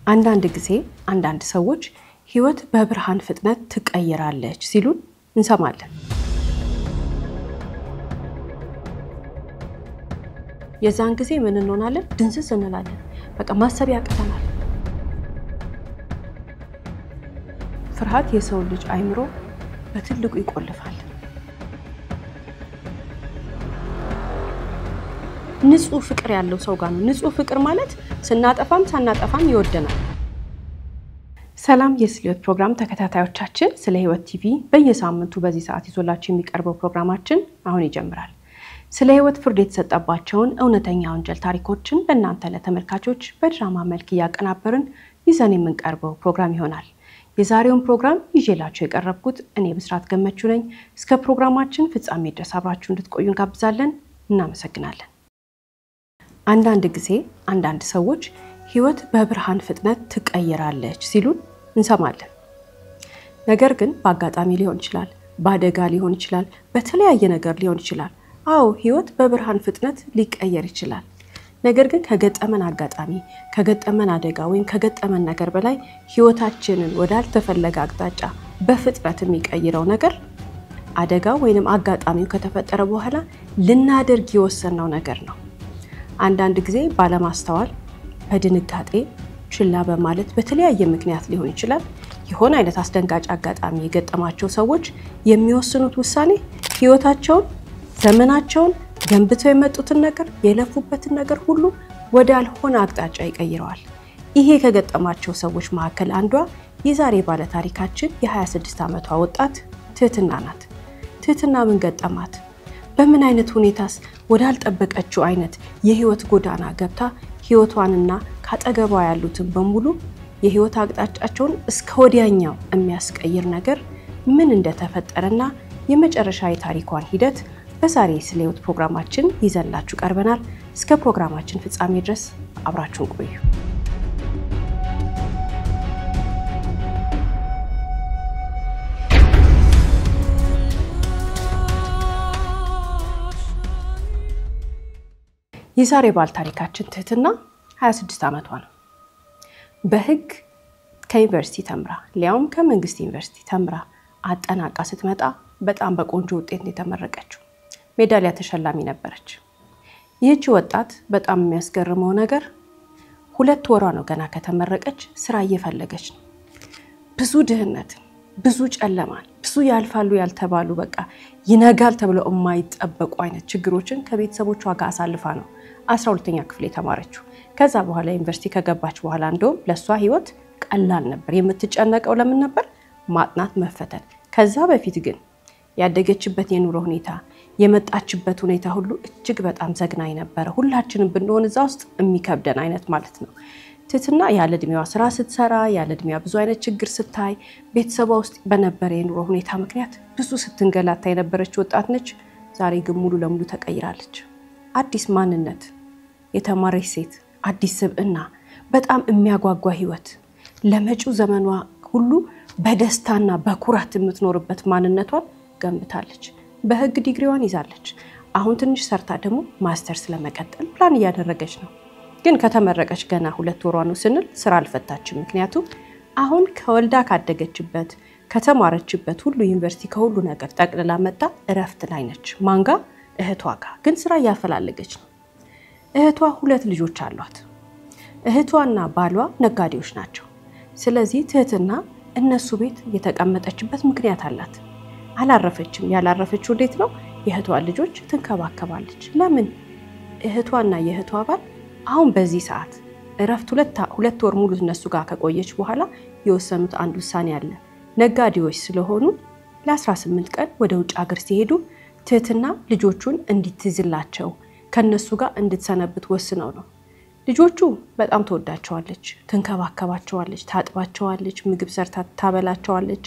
አንዳንድ ጊዜ አንዳንድ ሰዎች ህይወት በብርሃን ፍጥነት ትቀየራለች ሲሉን እንሰማለን። የዛን ጊዜ ምን እንሆናለን? ድንዝዝ እንላለን። በቃ ማሰብ ያቅተናል። ፍርሃት የሰው ልጅ አይምሮ በትልቁ ይቆልፋል። ንጹህ ፍቅር ያለው ሰው ጋር ነው። ንጹህ ፍቅር ማለት ስናጠፋም ሳናጠፋም ይወደናል። ሰላም የስልዮት ፕሮግራም ተከታታዮቻችን፣ ስለ ህይወት ቲቪ በየሳምንቱ በዚህ ሰዓት ይዞላችሁ የሚቀርበው ፕሮግራማችን አሁን ይጀምራል። ስለ ህይወት ፍርድ የተሰጠባቸውን እውነተኛ ወንጀል ታሪኮችን ለእናንተ ለተመልካቾች በድራማ መልክ ያቀናበርን ይዘን የምንቀርበው ፕሮግራም ይሆናል። የዛሬውን ፕሮግራም ይዤላችሁ የቀረብኩት እኔ ብስራት ገመቹ ነኝ። እስከ ፕሮግራማችን ፍጻሜ ድረስ አብራችሁ እንድትቆዩ እንጋብዛለን። እናመሰግናለን። አንዳንድ ጊዜ አንዳንድ ሰዎች ህይወት በብርሃን ፍጥነት ትቀየራለች ሲሉን እንሰማለን። ነገር ግን በአጋጣሚ ሊሆን ይችላል፣ በአደጋ ሊሆን ይችላል፣ በተለያየ ነገር ሊሆን ይችላል። አዎ ህይወት በብርሃን ፍጥነት ሊቀየር ይችላል። ነገር ግን ከገጠመን አጋጣሚ፣ ከገጠመን አደጋ ወይም ከገጠመን ነገር በላይ ህይወታችንን ወዳልተፈለገ አቅጣጫ በፍጥነት የሚቀይረው ነገር አደጋው ወይንም አጋጣሚው ከተፈጠረ በኋላ ልናደርግ የወሰነው ነገር ነው። አንዳንድ ጊዜ ባለማስተዋል፣ በድንጋጤ፣ ችላ በማለት በተለያየ ምክንያት ሊሆን ይችላል የሆነ አይነት አስደንጋጭ አጋጣሚ የገጠማቸው ሰዎች የሚወስኑት ውሳኔ ህይወታቸውን፣ ዘመናቸውን፣ ገንብተው የመጡትን ነገር፣ የለፉበትን ነገር ሁሉ ወዳልሆነ አቅጣጫ ይቀይረዋል። ይሄ ከገጠማቸው ሰዎች መካከል አንዷ የዛሬ ባለ ታሪካችን የ26 ዓመቷ ወጣት ትህትና ናት። ትህትና ምን ገጠማት? በምን አይነት ሁኔታስ ወዳልጠበቀችው አይነት የህይወት ጎዳና ገብታ ህይወቷንና ካጠገቧ ያሉትን በሙሉ የህይወት አቅጣጫቸውን እስከ ወዲያኛው የሚያስቀይር ነገር ምን እንደተፈጠረና የመጨረሻ የታሪኳን ሂደት በዛሬ ስለ ህይወት ፕሮግራማችን ይዘንላችሁ ቀርበናል። እስከ ፕሮግራማችን ፍጻሜ ድረስ አብራችሁን ቆዩ። የዛሬ ባለ ታሪካችን ትህትና 26 ዓመቷ ነው። በህግ ከዩኒቨርሲቲ ተምራ ሊያውም ከመንግስት ዩኒቨርሲቲ ተምራ አጠናቃ ስትመጣ በጣም በቆንጆ ውጤት የተመረቀችው ሜዳሊያ ተሸላሚ ነበረች። ይህች ወጣት በጣም የሚያስገርመው ነገር 2 ወሯ ነው ገና ከተመረቀች ስራ እየፈለገች ነው። ብዙ ድህነት፣ ብዙ ጨለማ፣ ብዙ ያልፋሉ ያልተባሉ በቃ ይነጋል ተብሎ የማይጠበቁ አይነት ችግሮችን ከቤተሰቦቿ ጋር አሳልፋ ነው 12ኛ ክፍል የተማረችው። ከዛ በኋላ ዩኒቨርሲቲ ከገባች በኋላ እንደውም ለሷ ህይወት ቀላል ነበር። የምትጨነቀው ለምን ነበር? ማጥናት፣ መፈተን። ከዛ በፊት ግን ያደገችበት የኑሮ ሁኔታ፣ የመጣችበት ሁኔታ ሁሉ እጅግ በጣም ዘግናኝ ነበር። ሁላችንም ብንሆን እዛ ውስጥ የሚከብደን አይነት ማለት ነው። ትህትና ያለ እድሜዋ ስራ ስትሰራ፣ ያለ እድሜዋ ብዙ አይነት ችግር ስታይ፣ ቤተሰቧ ውስጥ በነበረ የኑሮ ሁኔታ ምክንያት ብዙ ስትንገላታ የነበረች ወጣት ነች። ዛሬ ግን ሙሉ ለሙሉ ተቀይራለች። አዲስ ማንነት፣ የተማረች ሴት፣ አዲስ ስብዕና፣ በጣም የሚያጓጓ ህይወት፣ ለመጪው ዘመኗ ሁሉ በደስታና በኩራት የምትኖርበት ማንነቷን ገንብታለች። በህግ ዲግሪዋን ይዛለች። አሁን ትንሽ ሰርታ ደግሞ ማስተርስ ለመቀጠል ፕላን እያደረገች ነው። ግን ከተመረቀች ገና 2 ወሯ ነው ስንል ስራ አልፈታችም። ምክንያቱም አሁን ከወልዳ ካደገችበት ከተማረችበት ሁሉ ዩኒቨርሲቲ ከሁሉ ነገር ጠቅልላ መጣ እረፍት ላይ ነች። ማንጋ እህቷ ጋር ግን ስራ እያፈላለገች ነው። እህቷ 2 ልጆች አሏት። እህቷና ባሏ ነጋዴዎች ናቸው። ስለዚህ ትህትና እነሱ ቤት የተቀመጠችበት ምክንያት አላት። አላረፈችም። ያላረፈችው እንዴት ነው? የእህቷ ልጆች ትንከባከባለች። ለምን? እህቷና የእህቷ ባል አሁን በዚህ ሰዓት እረፍት 2 ወር ሙሉ እነሱ ጋር ከቆየች በኋላ የወሰኑት አንድ ውሳኔ አለ። ነጋዴዎች ስለሆኑ ለ18 ቀን ወደ ውጭ ሀገር ሲሄዱ ትህትና ልጆቹን እንድትይዝላቸው ከነሱ ጋር እንድትሰነብት ወስነው ነው። ልጆቹ በጣም ተወዳቸዋለች፣ ትንከባከባቸዋለች፣ ታጥባቸዋለች፣ ምግብ ሰርታ ታበላቸዋለች።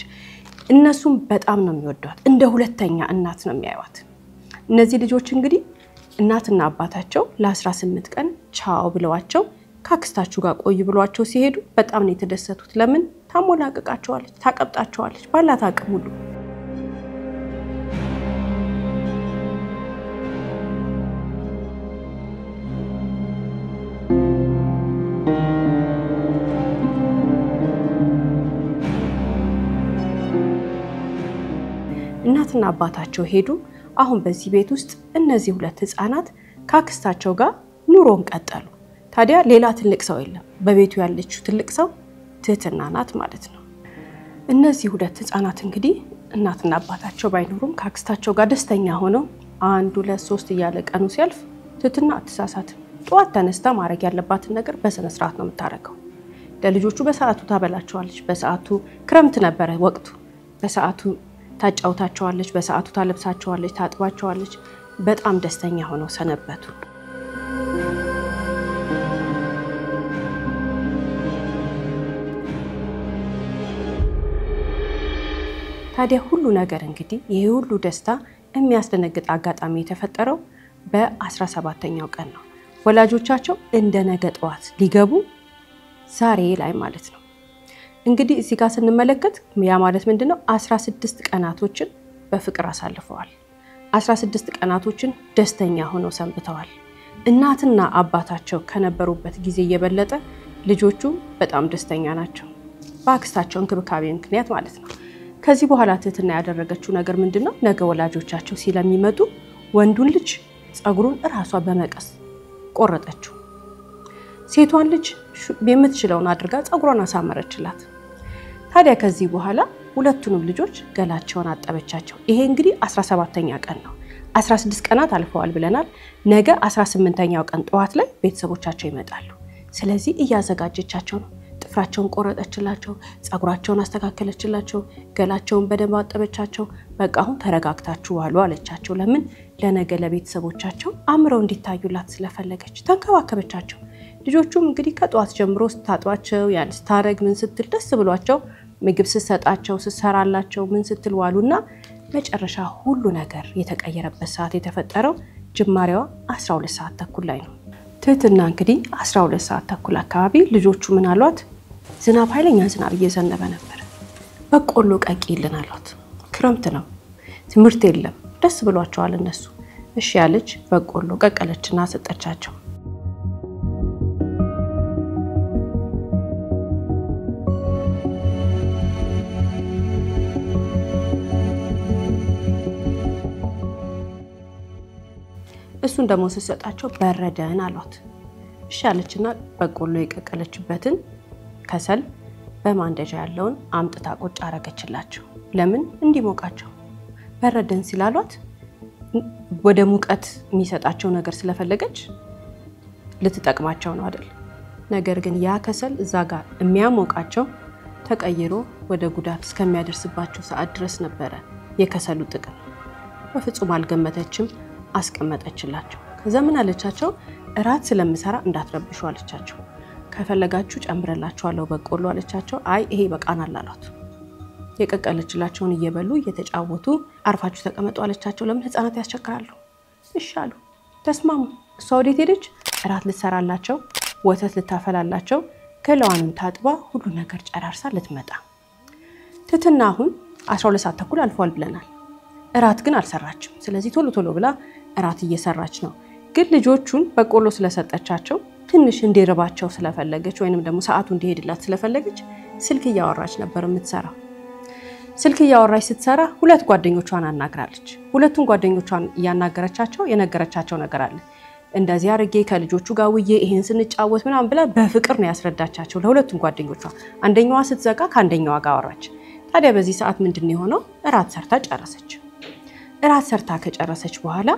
እነሱም በጣም ነው የሚወዷት። እንደ ሁለተኛ እናት ነው የሚያዩት። እነዚህ ልጆች እንግዲህ እናትና አባታቸው ለ18 ቀን ቻው ብለዋቸው ካክስታችሁ ጋር ቆይ ብለዋቸው ሲሄዱ በጣም ነው የተደሰቱት። ለምን? ታሞላቀቃቸዋለች፣ ታቀብጣቸዋለች ባላት አቅም ሁሉ። እናትና አባታቸው ሄዱ። አሁን በዚህ ቤት ውስጥ እነዚህ ሁለት ህፃናት ካክስታቸው ጋር ኑሮን ቀጠሉ። ታዲያ ሌላ ትልቅ ሰው የለም። በቤቱ ያለችው ትልቅ ሰው ትህትና ናት ማለት ነው። እነዚህ ሁለት ህፃናት እንግዲህ እናትና አባታቸው ባይኖሩም ካክስታቸው ጋር ደስተኛ ሆነው 1 2 3 እያለ ቀኑ ሲያልፍ ትህትና አትሳሳትም። ጧት ተነስታ ማድረግ ያለባትን ነገር በስነ ስርዓት ነው የምታረገው። ለልጆቹ በሰዓቱ ታበላቸዋለች። በሰዓቱ ክረምት ነበረ ወቅቱ። በሰዓቱ ታጫውታቸዋለች፣ በሰዓቱ ታለብሳቸዋለች፣ ታጥባቸዋለች። በጣም ደስተኛ ሆነው ሰነበቱ። ታዲያ ሁሉ ነገር እንግዲህ ይሄ ሁሉ ደስታ የሚያስደነግጥ አጋጣሚ የተፈጠረው በ17ኛው ቀን ነው። ወላጆቻቸው እንደነገ ጠዋት ሊገቡ ዛሬ ላይ ማለት ነው። እንግዲህ እዚህ ጋር ስንመለከት ያ ማለት ምንድነው 16 ቀናቶችን በፍቅር አሳልፈዋል። 16 ቀናቶችን ደስተኛ ሆነው ሰንብተዋል። እናትና አባታቸው ከነበሩበት ጊዜ የበለጠ ልጆቹ በጣም ደስተኛ ናቸው። በአክስታቸው እንክብካቤ ምክንያት ማለት ነው። ከዚህ በኋላ ትህትና ያደረገችው ነገር ምንድነው? ነገ ወላጆቻቸው ሲለሚመጡ ወንዱን ልጅ ጸጉሩን ራሷ በመቀስ ቆረጠችው። ሴቷን ልጅ የምትችለውን አድርጋ ጸጉሯን አሳመረችላት። ታዲያ ከዚህ በኋላ ሁለቱንም ልጆች ገላቸውን አጠበቻቸው። ይሄ እንግዲህ 17ኛ ቀን ነው። 16 ቀናት አልፈዋል ብለናል። ነገ 18ኛው ቀን ጠዋት ላይ ቤተሰቦቻቸው ይመጣሉ። ስለዚህ እያዘጋጀቻቸው ነው። ጥፍራቸውን ቆረጠችላቸው፣ ጸጉራቸውን አስተካከለችላቸው፣ ገላቸውን በደንብ አጠበቻቸው። በቃ አሁን ተረጋግታችሁ ዋሉ አለቻቸው። ለምን? ለነገ ለቤተሰቦቻቸው አምረው እንዲታዩላት ስለፈለገች ተንከባከበቻቸው። ልጆቹም እንግዲህ ከጧት ጀምሮ ስታጧቸው ያን ስታረግ ምን ስትል ደስ ብሏቸው ምግብ ስትሰጣቸው ስትሰራላቸው ምን ስትል ዋሉና መጨረሻ ሁሉ ነገር የተቀየረበት ሰዓት የተፈጠረው ጅማሬዋ 12 ሰዓት ተኩል ላይ ነው። ትህትና እንግዲህ 12 ሰዓት ተኩል አካባቢ ልጆቹ ምን አሏት? ዝናብ ኃይለኛ ዝናብ እየዘነበ ነበር። በቆሎ ቀቂልን አሏት። ክረምት ነው፣ ትምህርት የለም። ደስ ብሏቸዋል እነሱ። እሺ ያለች በቆሎ ቀቀለችና ሰጠቻቸው። እሱን ደግሞ ሰጣቸው። በረደን አሏት። እሺ ያለችና በቆሎ የቀቀለችበትን ከሰል በማንደጃ ያለውን አምጥታ ቁጭ አረገችላቸው። ለምን? እንዲሞቃቸው። በረደን ሲላሏት ወደ ሙቀት የሚሰጣቸው ነገር ስለፈለገች ልትጠቅማቸው ነው አይደል? ነገር ግን ያ ከሰል እዛ ጋር የሚያሞቃቸው ተቀይሮ ወደ ጉዳት እስከሚያደርስባቸው ሰዓት ድረስ ነበረ የከሰሉ ጥቅም። በፍጹም አልገመተችም። አስቀመጠችላቸው። ከዛ ምን አለቻቸው? እራት ስለምሰራ እንዳትረብሹ አለቻቸው። ከፈለጋችሁ ጨምረላችኋለሁ በቆሎ አለቻቸው። አይ ይሄ በቃናል አሏት። የቀቀለችላቸውን እየበሉ እየተጫወቱ አርፋችሁ ተቀመጡ አለቻቸው። ለምን? ህፃናት ያስቸግራሉ። እሺ አሉ፣ ተስማሙ። እሷ ወዴት ሄደች? እራት ልትሰራላቸው፣ ወተት ልታፈላላቸው፣ ገላዋንም ታጥባ ሁሉ ነገር ጨራርሳ ልትመጣ። ትህትና አሁን 12 ሰዓት ተኩል አልፏል ብለናል። እራት ግን አልሰራችም። ስለዚህ ቶሎ ቶሎ ብላ እራት እየሰራች ነው። ግን ልጆቹን በቆሎ ስለሰጠቻቸው ትንሽ እንዲርባቸው ስለፈለገች ወይንም ደግሞ ሰዓቱ እንዲሄድላት ስለፈለገች ስልክ እያወራች ነበር የምትሰራው። ስልክ እያወራች ስትሰራ ሁለት ጓደኞቿን አናግራለች። ሁለቱን ጓደኞቿን ያናገረቻቸው የነገረቻቸው ነገር አለ። እንደዚህ አርጌ ከልጆቹ ጋር ውዬ ይሄን ስንጫወት ምናምን ብላ በፍቅር ነው ያስረዳቻቸው ለሁለቱም ጓደኞቿ። አንደኛዋ ስትዘጋ ከአንደኛዋ ጋር አወራች። ታዲያ በዚህ ሰዓት ምንድነው የሆነው? እራት ሰርታ ጨረሰች። እራት ሰርታ ከጨረሰች በኋላ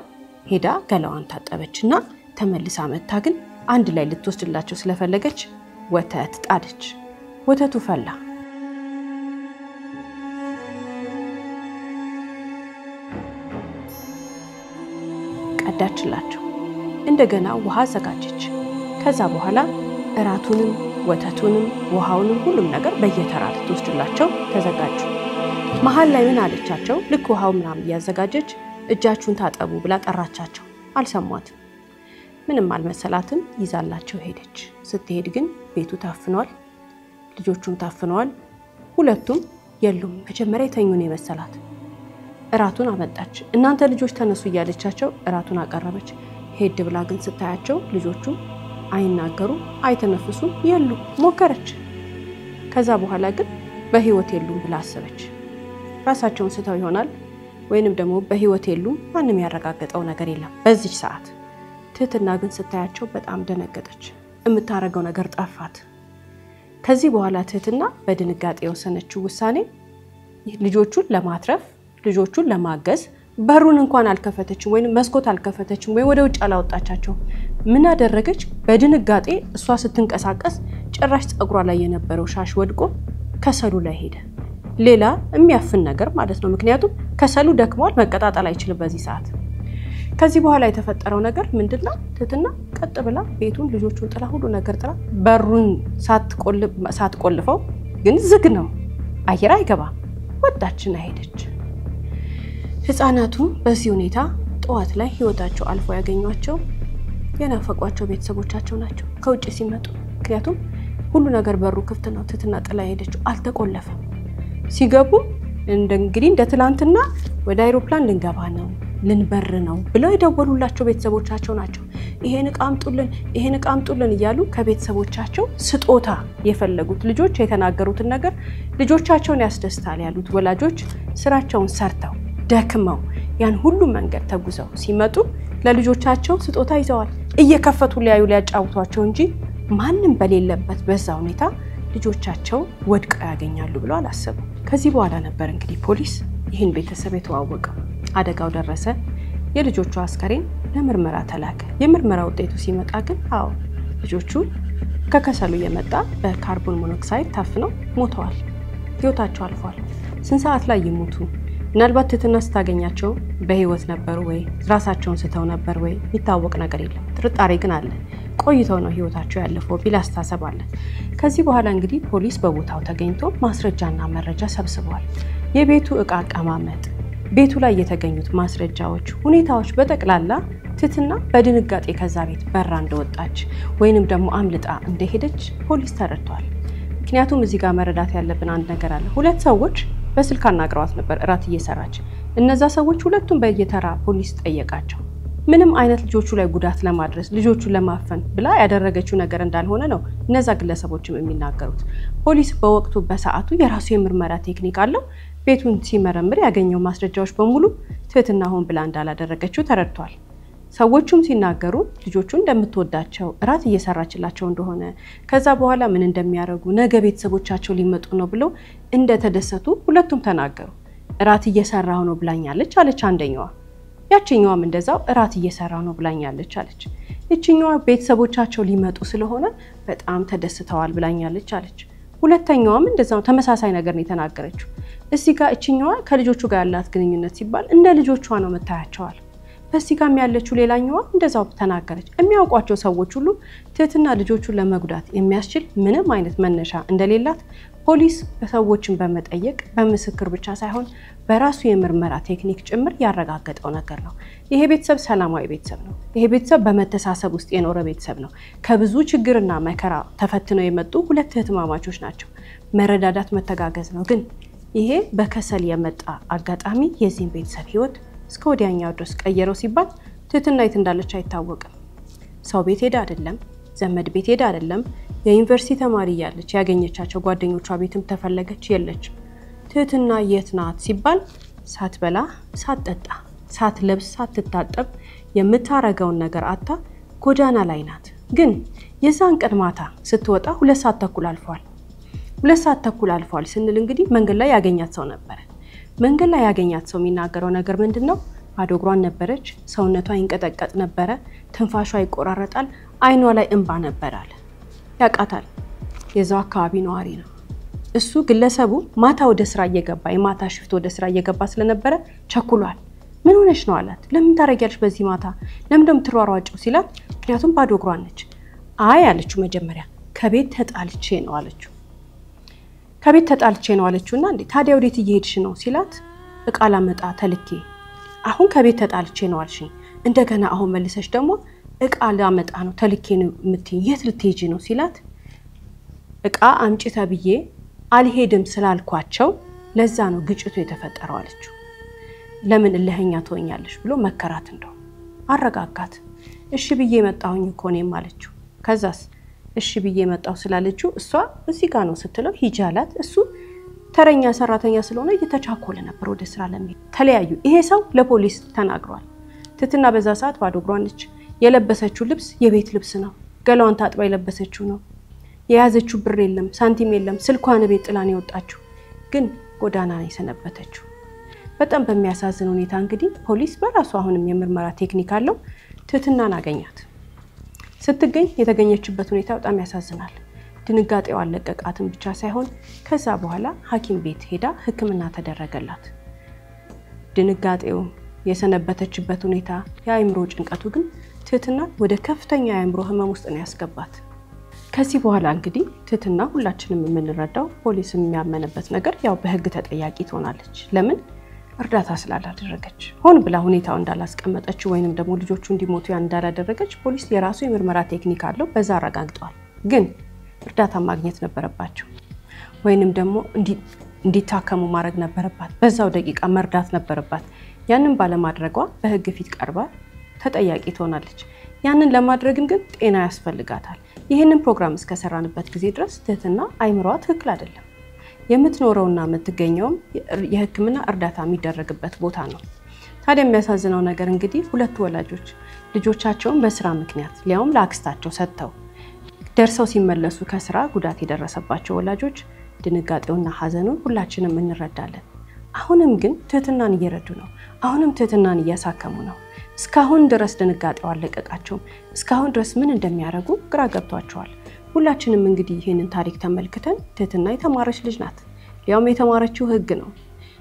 ሄዳ ገላዋን ታጠበችና ተመልሳ መጣ። ግን አንድ ላይ ልትወስድላቸው ስለፈለገች ወተት ጣደች። ወተቱ ፈላ። ቀዳችላቸው። እንደገና ውሃ አዘጋጀች። ከዛ በኋላ እራቱንም ወተቱንም ውሃውንም ሁሉም ነገር በየተራ ልትወስድላቸው ተዘጋጁ። መሃል ላይ ምን አለቻቸው? ልክ ውሃው ምናምን እያዘጋጀች እጃችሁን ታጠቡ ብላ ጠራቻቸው። አልሰሟትም። ምንም አልመሰላትም። ይዛላቸው ሄደች። ስትሄድ ግን ቤቱ ታፍኗል፣ ልጆቹም ታፍነዋል። ሁለቱም የሉም። መጀመሪያ የተኙን የመሰላት እራቱን አመጣች። እናንተ ልጆች ተነሱ እያለቻቸው እራቱን አቀረበች። ሄድ ብላ ግን ስታያቸው ልጆቹ አይናገሩ፣ አይተነፍሱ፣ የሉ። ሞከረች። ከዛ በኋላ ግን በህይወት የሉም ብላ አሰበች። ራሳቸውን ስተው ይሆናል ወይንም ደግሞ በህይወት የሉም ማንም ያረጋገጠው ነገር የለም በዚህ ሰዓት። ትህትና ግን ስታያቸው በጣም ደነገጠች። የምታረገው ነገር ጠፋት። ከዚህ በኋላ ትህትና በድንጋጤ የወሰነችው ውሳኔ ልጆቹን ለማትረፍ ልጆቹን ለማገዝ በሩን እንኳን አልከፈተችም ወይንም መስኮት አልከፈተችም ወይ ወደ ውጭ አላወጣቻቸው። ምን አደረገች? በድንጋጤ እሷ ስትንቀሳቀስ ጭራሽ ጸጉሯ ላይ የነበረው ሻሽ ወድቆ ከሰሉ ላይ ሄደ። ሌላ የሚያፍን ነገር ማለት ነው። ምክንያቱም ከሰሉ ደክሟል፣ መቀጣጠል አይችልም በዚህ ሰዓት። ከዚህ በኋላ የተፈጠረው ነገር ምንድነው? ትህትና ቀጥ ብላ ቤቱን ልጆቹን ጥላ ሁሉ ነገር ጥላ በሩን ሳትቆልፈው ግን ዝግ ነው፣ አየር አይገባም፣ ወጣችና ሄደች። ህፃናቱ በዚህ ሁኔታ ጠዋት ላይ ህይወታቸው አልፎ ያገኟቸው የናፈቋቸው ቤተሰቦቻቸው ናቸው ከውጭ ሲመጡ። ምክንያቱም ሁሉ ነገር በሩ ክፍት ነው። ትህትና ጥላ ሄደች፣ አልተቆለፈም። ሲገቡ እንግዲህ እንደ ትላንትና ወደ አይሮፕላን ልንገባ ነው ልንበር ነው ብለው የደወሉላቸው ቤተሰቦቻቸው ናቸው። ይሄን ዕቃ አምጡልን እያሉ ከቤተሰቦቻቸው ስጦታ የፈለጉት ልጆች የተናገሩትን ነገር ልጆቻቸውን ያስደስታል ያሉት ወላጆች ስራቸውን ሰርተው ደክመው ያን ሁሉ መንገድ ተጉዘው ሲመጡ ለልጆቻቸው ስጦታ ይዘዋል። እየከፈቱ ሊያጫውቷቸው እንጂ ማንም በሌለበት በዛ ሁኔታ ልጆቻቸው ወድቀው ያገኛሉ ብለው አላሰቡም። ከዚህ በኋላ ነበር እንግዲህ ፖሊስ ይህን ቤተሰብ የተዋወቀው። አደጋው ደረሰ። የልጆቹ አስከሬን ለምርመራ ተላከ። የምርመራ ውጤቱ ሲመጣ ግን አዎ ልጆቹ ከከሰሉ የመጣ በካርቦን ሞኖክሳይድ ታፍነው ሞተዋል። ህይወታቸው አልፏል። ስንት ሰዓት ላይ ይሞቱ? ምናልባት ትህትና ስታገኛቸው በህይወት ነበሩ ወይ ራሳቸውን ስተው ነበር ወይ የሚታወቅ ነገር የለም። ጥርጣሬ ግን አለ። ቆይተው ነው ህይወታቸው ያለፈው ቢል አስተሳሰብ አለ። ከዚህ በኋላ እንግዲህ ፖሊስ በቦታው ተገኝቶ ማስረጃና መረጃ ሰብስቧል። የቤቱ ዕቃ አቀማመጥ፣ ቤቱ ላይ የተገኙት ማስረጃዎች፣ ሁኔታዎች በጠቅላላ ትህትና በድንጋጤ ከዛ ቤት በራ እንደወጣች ወይንም ደግሞ አምልጣ እንደሄደች ፖሊስ ተረድቷል። ምክንያቱም እዚህ ጋር መረዳት ያለብን አንድ ነገር አለ። ሁለት ሰዎች በስልክ አናግረዋት ነበር እራት እየሰራች። እነዛ ሰዎች ሁለቱም በየተራ ፖሊስ ጠየቃቸው። ምንም አይነት ልጆቹ ላይ ጉዳት ለማድረስ ልጆቹን ለማፈን ብላ ያደረገችው ነገር እንዳልሆነ ነው እነዛ ግለሰቦችም የሚናገሩት። ፖሊስ በወቅቱ በሰዓቱ የራሱ የምርመራ ቴክኒክ አለው። ቤቱን ሲመረምር ያገኘው ማስረጃዎች በሙሉ ትህትና ሆን ብላ እንዳላደረገችው ተረድቷል። ሰዎቹም ሲናገሩ ልጆቹን እንደምትወዳቸው እራት እየሰራችላቸው እንደሆነ ከዛ በኋላ ምን እንደሚያደርጉ ነገ ቤተሰቦቻቸው ሊመጡ ነው ብለው እንደተደሰቱ ሁለቱም ተናገሩ። እራት እየሰራሁ ነው ብላኛለች አለች አንደኛዋ። ያቺኛዋም እንደዛው እራት እየሰራሁ ነው ብላኛለች አለች። እቺኛዋ ቤተሰቦቻቸው ሊመጡ ስለሆነ በጣም ተደስተዋል ብላኛለች አለች። ሁለተኛዋም እንደዛው ተመሳሳይ ነገር ነው የተናገረችው። እዚህ ጋር እቺኛዋ ከልጆቹ ጋር ያላት ግንኙነት ሲባል እንደ ልጆቿ ነው መታያቸዋል። በዚህ ጋር ያለችው ሌላኛዋ እንደዛው ተናገረች። የሚያውቋቸው ሰዎች ሁሉ ትህትና ልጆቹን ለመጉዳት የሚያስችል ምንም አይነት መነሻ እንደሌላት ፖሊስ በሰዎችን በመጠየቅ በምስክር ብቻ ሳይሆን በራሱ የምርመራ ቴክኒክ ጭምር ያረጋገጠው ነገር ነው። ይሄ ቤተሰብ ሰላማዊ ቤተሰብ ነው። ይሄ ቤተሰብ በመተሳሰብ ውስጥ የኖረ ቤተሰብ ነው። ከብዙ ችግርና መከራ ተፈትነው የመጡ ሁለት እህትማማቾች ናቸው። መረዳዳት መተጋገዝ ነው። ግን ይሄ በከሰል የመጣ አጋጣሚ የዚህን ቤተሰብ ህይወት እስከ ወዲያኛው ድረስ ቀየረው ሲባል ትህትና የት እንዳለች አይታወቅም። ሰው ቤት ሄዳ አይደለም፣ ዘመድ ቤት ሄዳ አይደለም፣ የዩኒቨርሲቲ ተማሪ ያለች ያገኘቻቸው ጓደኞቿ ቤትም ተፈለገች የለችም። ትህትና የት ናት ሲባል ሳትበላ ሳትጠጣ ሳትለብስ ሳትታጠብ የምታረገውን ነገር አጣ ጎዳና ላይ ናት። ግን የዛን ቀን ማታ ስትወጣ 2 ሰዓት ተኩል አልፏል። 2 ሰዓት ተኩል አልፏል ስንል እንግዲህ መንገድ ላይ ያገኛት ሰው ነበር። መንገድ ላይ ያገኛት ሰው የሚናገረው ነገር ምንድነው? ባዶ እግሯን ነበረች፣ ሰውነቷ ይንቀጠቀጥ ነበረ፣ ትንፋሿ ይቆራረጣል፣ አይኗ ላይ እንባ ነበር አለ። ያቃታል። የዛው አካባቢ ነዋሪ ነው። እሱ ግለሰቡ ማታ ወደ ስራ እየገባ የማታ ሽፍት ወደ ስራ እየገባ ስለነበረ ቸኩሏል። ምን ሆነሽ ነው አላት። ለምን ታረጊያለሽ በዚህ ማታ? ለምን እንደምትሯሯጪው ሲላት ምክንያቱም ባዶ እግሯን ነች። አይ አለችው መጀመሪያ ከቤት ተጣልቼ ነው አለችው። ከቤት ተጣልቼ ነው አለችውና እንዴ ታዲያ ወዴት እየሄድሽ ነው ሲላት ዕቃ ላመጣ ተልኬ። አሁን ከቤት ተጣልቼ ነው አልሽኝ፣ እንደገና አሁን መልሰሽ ደግሞ ዕቃ ላመጣ ነው ተልኬ ነው የምትይኝ፣ የት ልትሄጂ ነው ሲላት ዕቃ አምጪ ተብዬ አልሄድም ስላልኳቸው ለዛ ነው ግጭቱ የተፈጠረው አለችው። ለምን እልህኛ ትሆኛለሽ ብሎ መከራት እንደው አረጋጋት። እሺ ብዬ መጣሁኝ እኮ እኔም አለችው። ከዛስ እሺ ብዬ መጣሁ ስላለችው እሷ እዚህ ጋር ነው ስትለው ሂጂ አላት። እሱ ተረኛ ሰራተኛ ስለሆነ እየተቻኮለ ነበር ወደ ስራ ለሚሄድ ተለያዩ። ይሄ ሰው ለፖሊስ ተናግሯል። ትትና በዛ ሰዓት ባዶ እግሯን ነች። የለበሰችው ልብስ የቤት ልብስ ነው። ገላዋን ታጥባ የለበሰችው ነው። የያዘችው ብር የለም፣ ሳንቲም የለም። ስልኳን ቤት ጥላን የወጣችው ግን ጎዳና ላይ ሰነበተችው። በጣም በሚያሳዝን ሁኔታ እንግዲህ ፖሊስ በራሱ አሁንም የምርመራ ቴክኒክ አለው ትትናን አገኛት። ስትገኝ የተገኘችበት ሁኔታ በጣም ያሳዝናል። ድንጋጤው አለቀቃትም ብቻ ሳይሆን ከዛ በኋላ ሐኪም ቤት ሄዳ ሕክምና ተደረገላት። ድንጋጤው የሰነበተችበት ሁኔታ የአእምሮ ጭንቀቱ ግን ትትና ወደ ከፍተኛ የአእምሮ ህመም ውስጥ ነው ያስገባት። ከዚህ በኋላ እንግዲህ ትትና ሁላችንም የምንረዳው ፖሊስ የሚያመነበት ነገር ያው በህግ ተጠያቂ ትሆናለች። ለምን እርዳታ ስላላደረገች ሆን ብላ ሁኔታው እንዳላስቀመጠች ወይንም ደግሞ ልጆቹ እንዲሞቱ እንዳላደረገች ፖሊስ የራሱ የምርመራ ቴክኒክ አለው፣ በዛ አረጋግጧል። ግን እርዳታ ማግኘት ነበረባቸው ወይንም ደግሞ እንዲታከሙ ማድረግ ነበረባት። በዛው ደቂቃ መርዳት ነበረባት። ያንን ባለማድረጓ በህግ ፊት ቀርባ ተጠያቂ ትሆናለች። ያንን ለማድረግም ግን ጤና ያስፈልጋታል። ይሄንን ፕሮግራም እስከሰራንበት ጊዜ ድረስ ትትና አይምሮዋ ትክክል አይደለም። የምትኖረውና የምትገኘው የህክምና እርዳታ የሚደረግበት ቦታ ነው። ታዲያ የሚያሳዝነው ነገር እንግዲህ ሁለቱ ወላጆች ልጆቻቸውን በስራ ምክንያት ሊያውም ለአክስታቸው ሰጥተው ደርሰው ሲመለሱ ከስራ ጉዳት የደረሰባቸው ወላጆች ድንጋጤውና ሐዘኑን ሁላችንም እንረዳለን። አሁንም ግን ትትናን እየረዱ ነው። አሁንም ትትናን እያሳከሙ ነው። እስካሁን ድረስ ድንጋጤው አለቀቃቸውም። እስካሁን ድረስ ምን እንደሚያደርጉ ግራ ገብቷቸዋል። ሁላችንም እንግዲህ ይሄንን ታሪክ ተመልክተን ትትና የተማረች ልጅ ናት። ሊያውም የተማረችው ህግ ነው።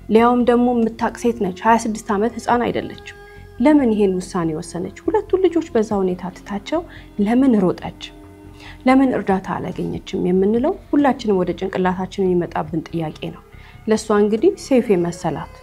ሊያውም ደግሞ የምታቅ ሴት ነች። 26 ዓመት ህፃን አይደለችም። ለምን ይሄን ውሳኔ ወሰነች? ሁለቱ ልጆች በዛ ሁኔታ ትታቸው ለምን ሮጠች? ለምን እርዳታ አላገኘችም የምንለው ሁላችንም ወደ ጭንቅላታችን የሚመጣብን ጥያቄ ነው። ለሷ እንግዲህ ሴፍ የመሰላት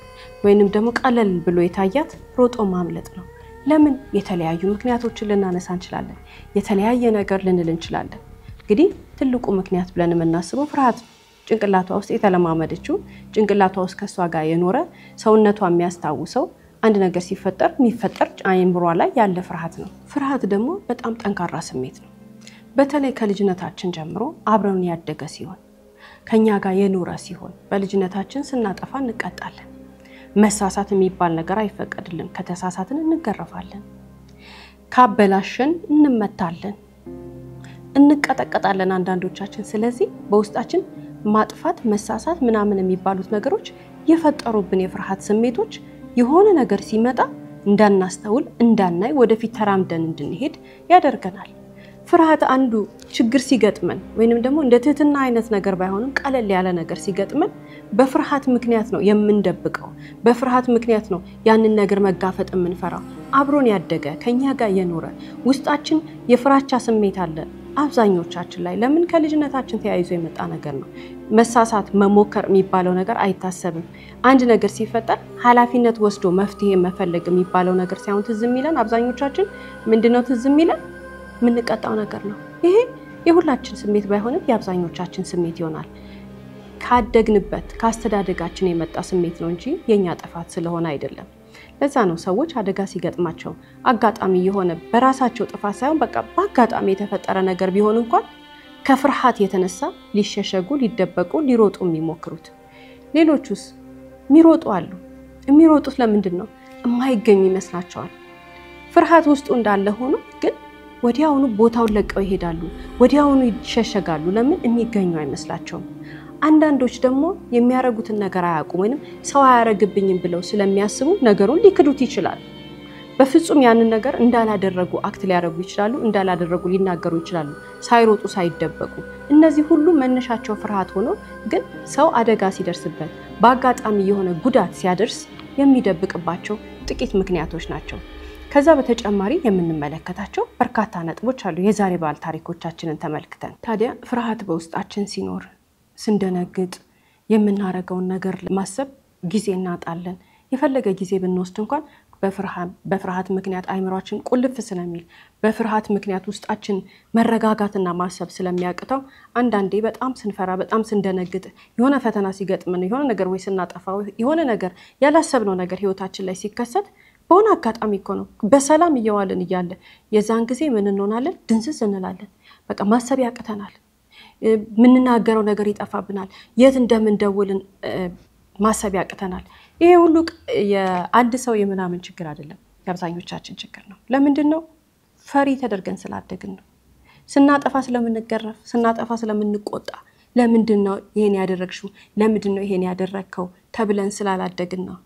ወይንም ደግሞ ቀለል ብሎ የታያት ሮጦ ማምለጥ ነው። ለምን? የተለያዩ ምክንያቶችን ልናነሳ እንችላለን። የተለያየ ነገር ልንል እንችላለን። እንግዲህ ትልቁ ምክንያት ብለን የምናስበው ፍርሃት ነው። ጭንቅላቷ ውስጥ የተለማመደችው ጭንቅላቷ ውስጥ ከሷ ጋር የኖረ ሰውነቷ የሚያስታውሰው አንድ ነገር ሲፈጠር የሚፈጠር አይምሯ ላይ ያለ ፍርሃት ነው። ፍርሃት ደግሞ በጣም ጠንካራ ስሜት ነው። በተለይ ከልጅነታችን ጀምሮ አብረን ያደገ ሲሆን ከኛ ጋር የኖረ ሲሆን በልጅነታችን ስናጠፋ እንቀጣለን። መሳሳት የሚባል ነገር አይፈቀድልን። ከተሳሳትን እንገረፋለን። ካበላሸን እንመታለን፣ እንቀጠቀጣለን አንዳንዶቻችን። ስለዚህ በውስጣችን ማጥፋት፣ መሳሳት ምናምን የሚባሉት ነገሮች የፈጠሩብን የፍርሃት ስሜቶች የሆነ ነገር ሲመጣ እንዳናስተውል፣ እንዳናይ፣ ወደፊት ተራምደን እንድንሄድ ያደርገናል። ፍርሃት አንዱ ችግር ሲገጥመን ወይንም ደግሞ እንደ ትህትና አይነት ነገር ባይሆንም ቀለል ያለ ነገር ሲገጥመን በፍርሃት ምክንያት ነው የምንደብቀው። በፍርሃት ምክንያት ነው ያንን ነገር መጋፈጥ የምንፈራው። አብሮን ያደገ ከኛ ጋር የኖረ ውስጣችን የፍራቻ ስሜት አለ አብዛኞቻችን ላይ። ለምን? ከልጅነታችን ተያይዞ የመጣ ነገር ነው። መሳሳት፣ መሞከር የሚባለው ነገር አይታሰብም። አንድ ነገር ሲፈጠር ኃላፊነት ወስዶ መፍትሄ መፈለግ የሚባለው ነገር ሳይሆን ትዝ የሚለን አብዛኞቻችን ምንድነው ትዝ የሚለን? የምንቀጣው ነገር ነው። ይሄ የሁላችን ስሜት ባይሆንም የአብዛኞቻችን ስሜት ይሆናል። ካደግንበት ካስተዳደጋችን የመጣ ስሜት ነው እንጂ የኛ ጥፋት ስለሆነ አይደለም። ለዛ ነው ሰዎች አደጋ ሲገጥማቸው አጋጣሚ የሆነ በራሳቸው ጥፋት ሳይሆን በቃ በአጋጣሚ የተፈጠረ ነገር ቢሆን እንኳን ከፍርሃት የተነሳ ሊሸሸጉ፣ ሊደበቁ፣ ሊሮጡ የሚሞክሩት። ሌሎቹስ የሚሮጡ አሉ። የሚሮጡት ለምንድን ነው? የማይገኙ ይመስላቸዋል። ፍርሃት ውስጡ እንዳለ ሆኖ ግን ወዲያውኑ ቦታውን ለቀው ይሄዳሉ። ወዲያውኑ ይሸሸጋሉ። ለምን? የሚገኙ አይመስላቸውም። አንዳንዶች ደግሞ የሚያረጉትን ነገር አያውቁም ወይንም ሰው አያረግብኝም ብለው ስለሚያስቡ ነገሩን ሊክዱት ይችላል። በፍጹም ያንን ነገር እንዳላደረጉ አክት ሊያደርጉ ይችላሉ። እንዳላደረጉ ሊናገሩ ይችላሉ፣ ሳይሮጡ ሳይደበቁ። እነዚህ ሁሉ መነሻቸው ፍርሃት ሆኖ ግን ሰው አደጋ ሲደርስበት በአጋጣሚ የሆነ ጉዳት ሲያደርስ የሚደብቅባቸው ጥቂት ምክንያቶች ናቸው። ከዛ በተጨማሪ የምንመለከታቸው በርካታ ነጥቦች አሉ። የዛሬ ባል ታሪኮቻችንን ተመልክተን ታዲያ ፍርሃት በውስጣችን ሲኖር ስንደነግጥ የምናረገውን ነገር ማሰብ ጊዜ እናጣለን። የፈለገ ጊዜ ብንወስድ እንኳን በፍርሃት ምክንያት አይምሯችን ቁልፍ ስለሚል በፍርሃት ምክንያት ውስጣችን መረጋጋትና ማሰብ ስለሚያቅተው አንዳንዴ በጣም ስንፈራ በጣም ስንደነግጥ የሆነ ፈተና ሲገጥመን የሆነ ነገር ወይ ስናጠፋው የሆነ ነገር ያላሰብነው ነገር ህይወታችን ላይ ሲከሰት በሆነ አጋጣሚ እኮ ነው በሰላም እየዋልን እያለ የዛን ጊዜ ምን እንሆናለን? ድንዝዝ እንላለን። በቃ ማሰብ ያቅተናል። ምንናገረው ነገር ይጠፋብናል የት እንደምንደውልን ማሰብ ያቅተናል ይሄ ሁሉ የአንድ ሰው የምናምን ችግር አይደለም የአብዛኞቻችን ችግር ነው ለምንድነው ፈሪ ተደርገን ስላደግን ነው ስናጠፋ ስለምንገረፍ ስናጠፋ ስለምንቆጣ ለምንድነው ይሄን ያደረግሽው ለምንድነው ይሄን ያደረከው ተብለን ስላላደግን ነው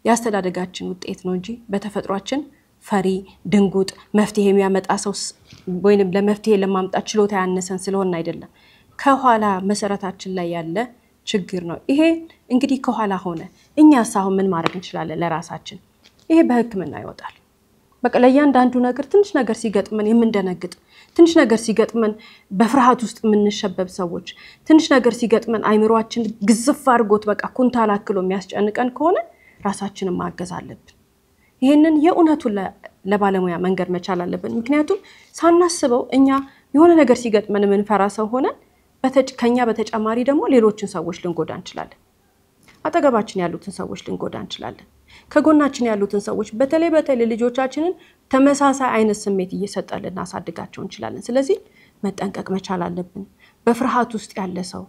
ያስተዳደጋችን ውጤት ነው እንጂ በተፈጥሯችን ፈሪ ድንጉጥ መፍትሄ የሚያመጣ ሰው ወይንም ለመፍትሄ ለማምጣት ችሎታ ያነሰን ስለሆነ አይደለም ከኋላ መሰረታችን ላይ ያለ ችግር ነው ይሄ እንግዲህ ከኋላ ሆነ እኛስ አሁን ምን ማድረግ እንችላለን ለራሳችን ይሄ በህክምና ይወጣል በቃ ለእያንዳንዱ ነገር ትንሽ ነገር ሲገጥመን የምንደነግጥ ትንሽ ነገር ሲገጥመን በፍርሃት ውስጥ የምንሸበብ ሰዎች ትንሽ ነገር ሲገጥመን አይምሮአችን ግዝፍ አድርጎት በቃ ኩንታል አክሎ የሚያስጨንቀን ከሆነ ራሳችንን ማገዝ አለብን ይሄንን የኡነቱ ለባለሙያ መንገር መቻል አለብን ምክንያቱም ሳናስበው እኛ የሆነ ነገር ሲገጥመን ምንፈራ ሰው ሆነን ከኛ በተጨማሪ ደግሞ ሌሎችን ሰዎች ልንጎዳ እንችላለን አጠገባችን ያሉትን ሰዎች ልንጎዳ እንችላለን ከጎናችን ያሉትን ሰዎች በተለይ ልጆቻችንን ተመሳሳይ አይነት ስሜት እየሰጠልን እናሳድጋቸው እንችላለን ስለዚህ መጠንቀቅ መቻል አለብን በፍርሃት ውስጥ ያለ ሰው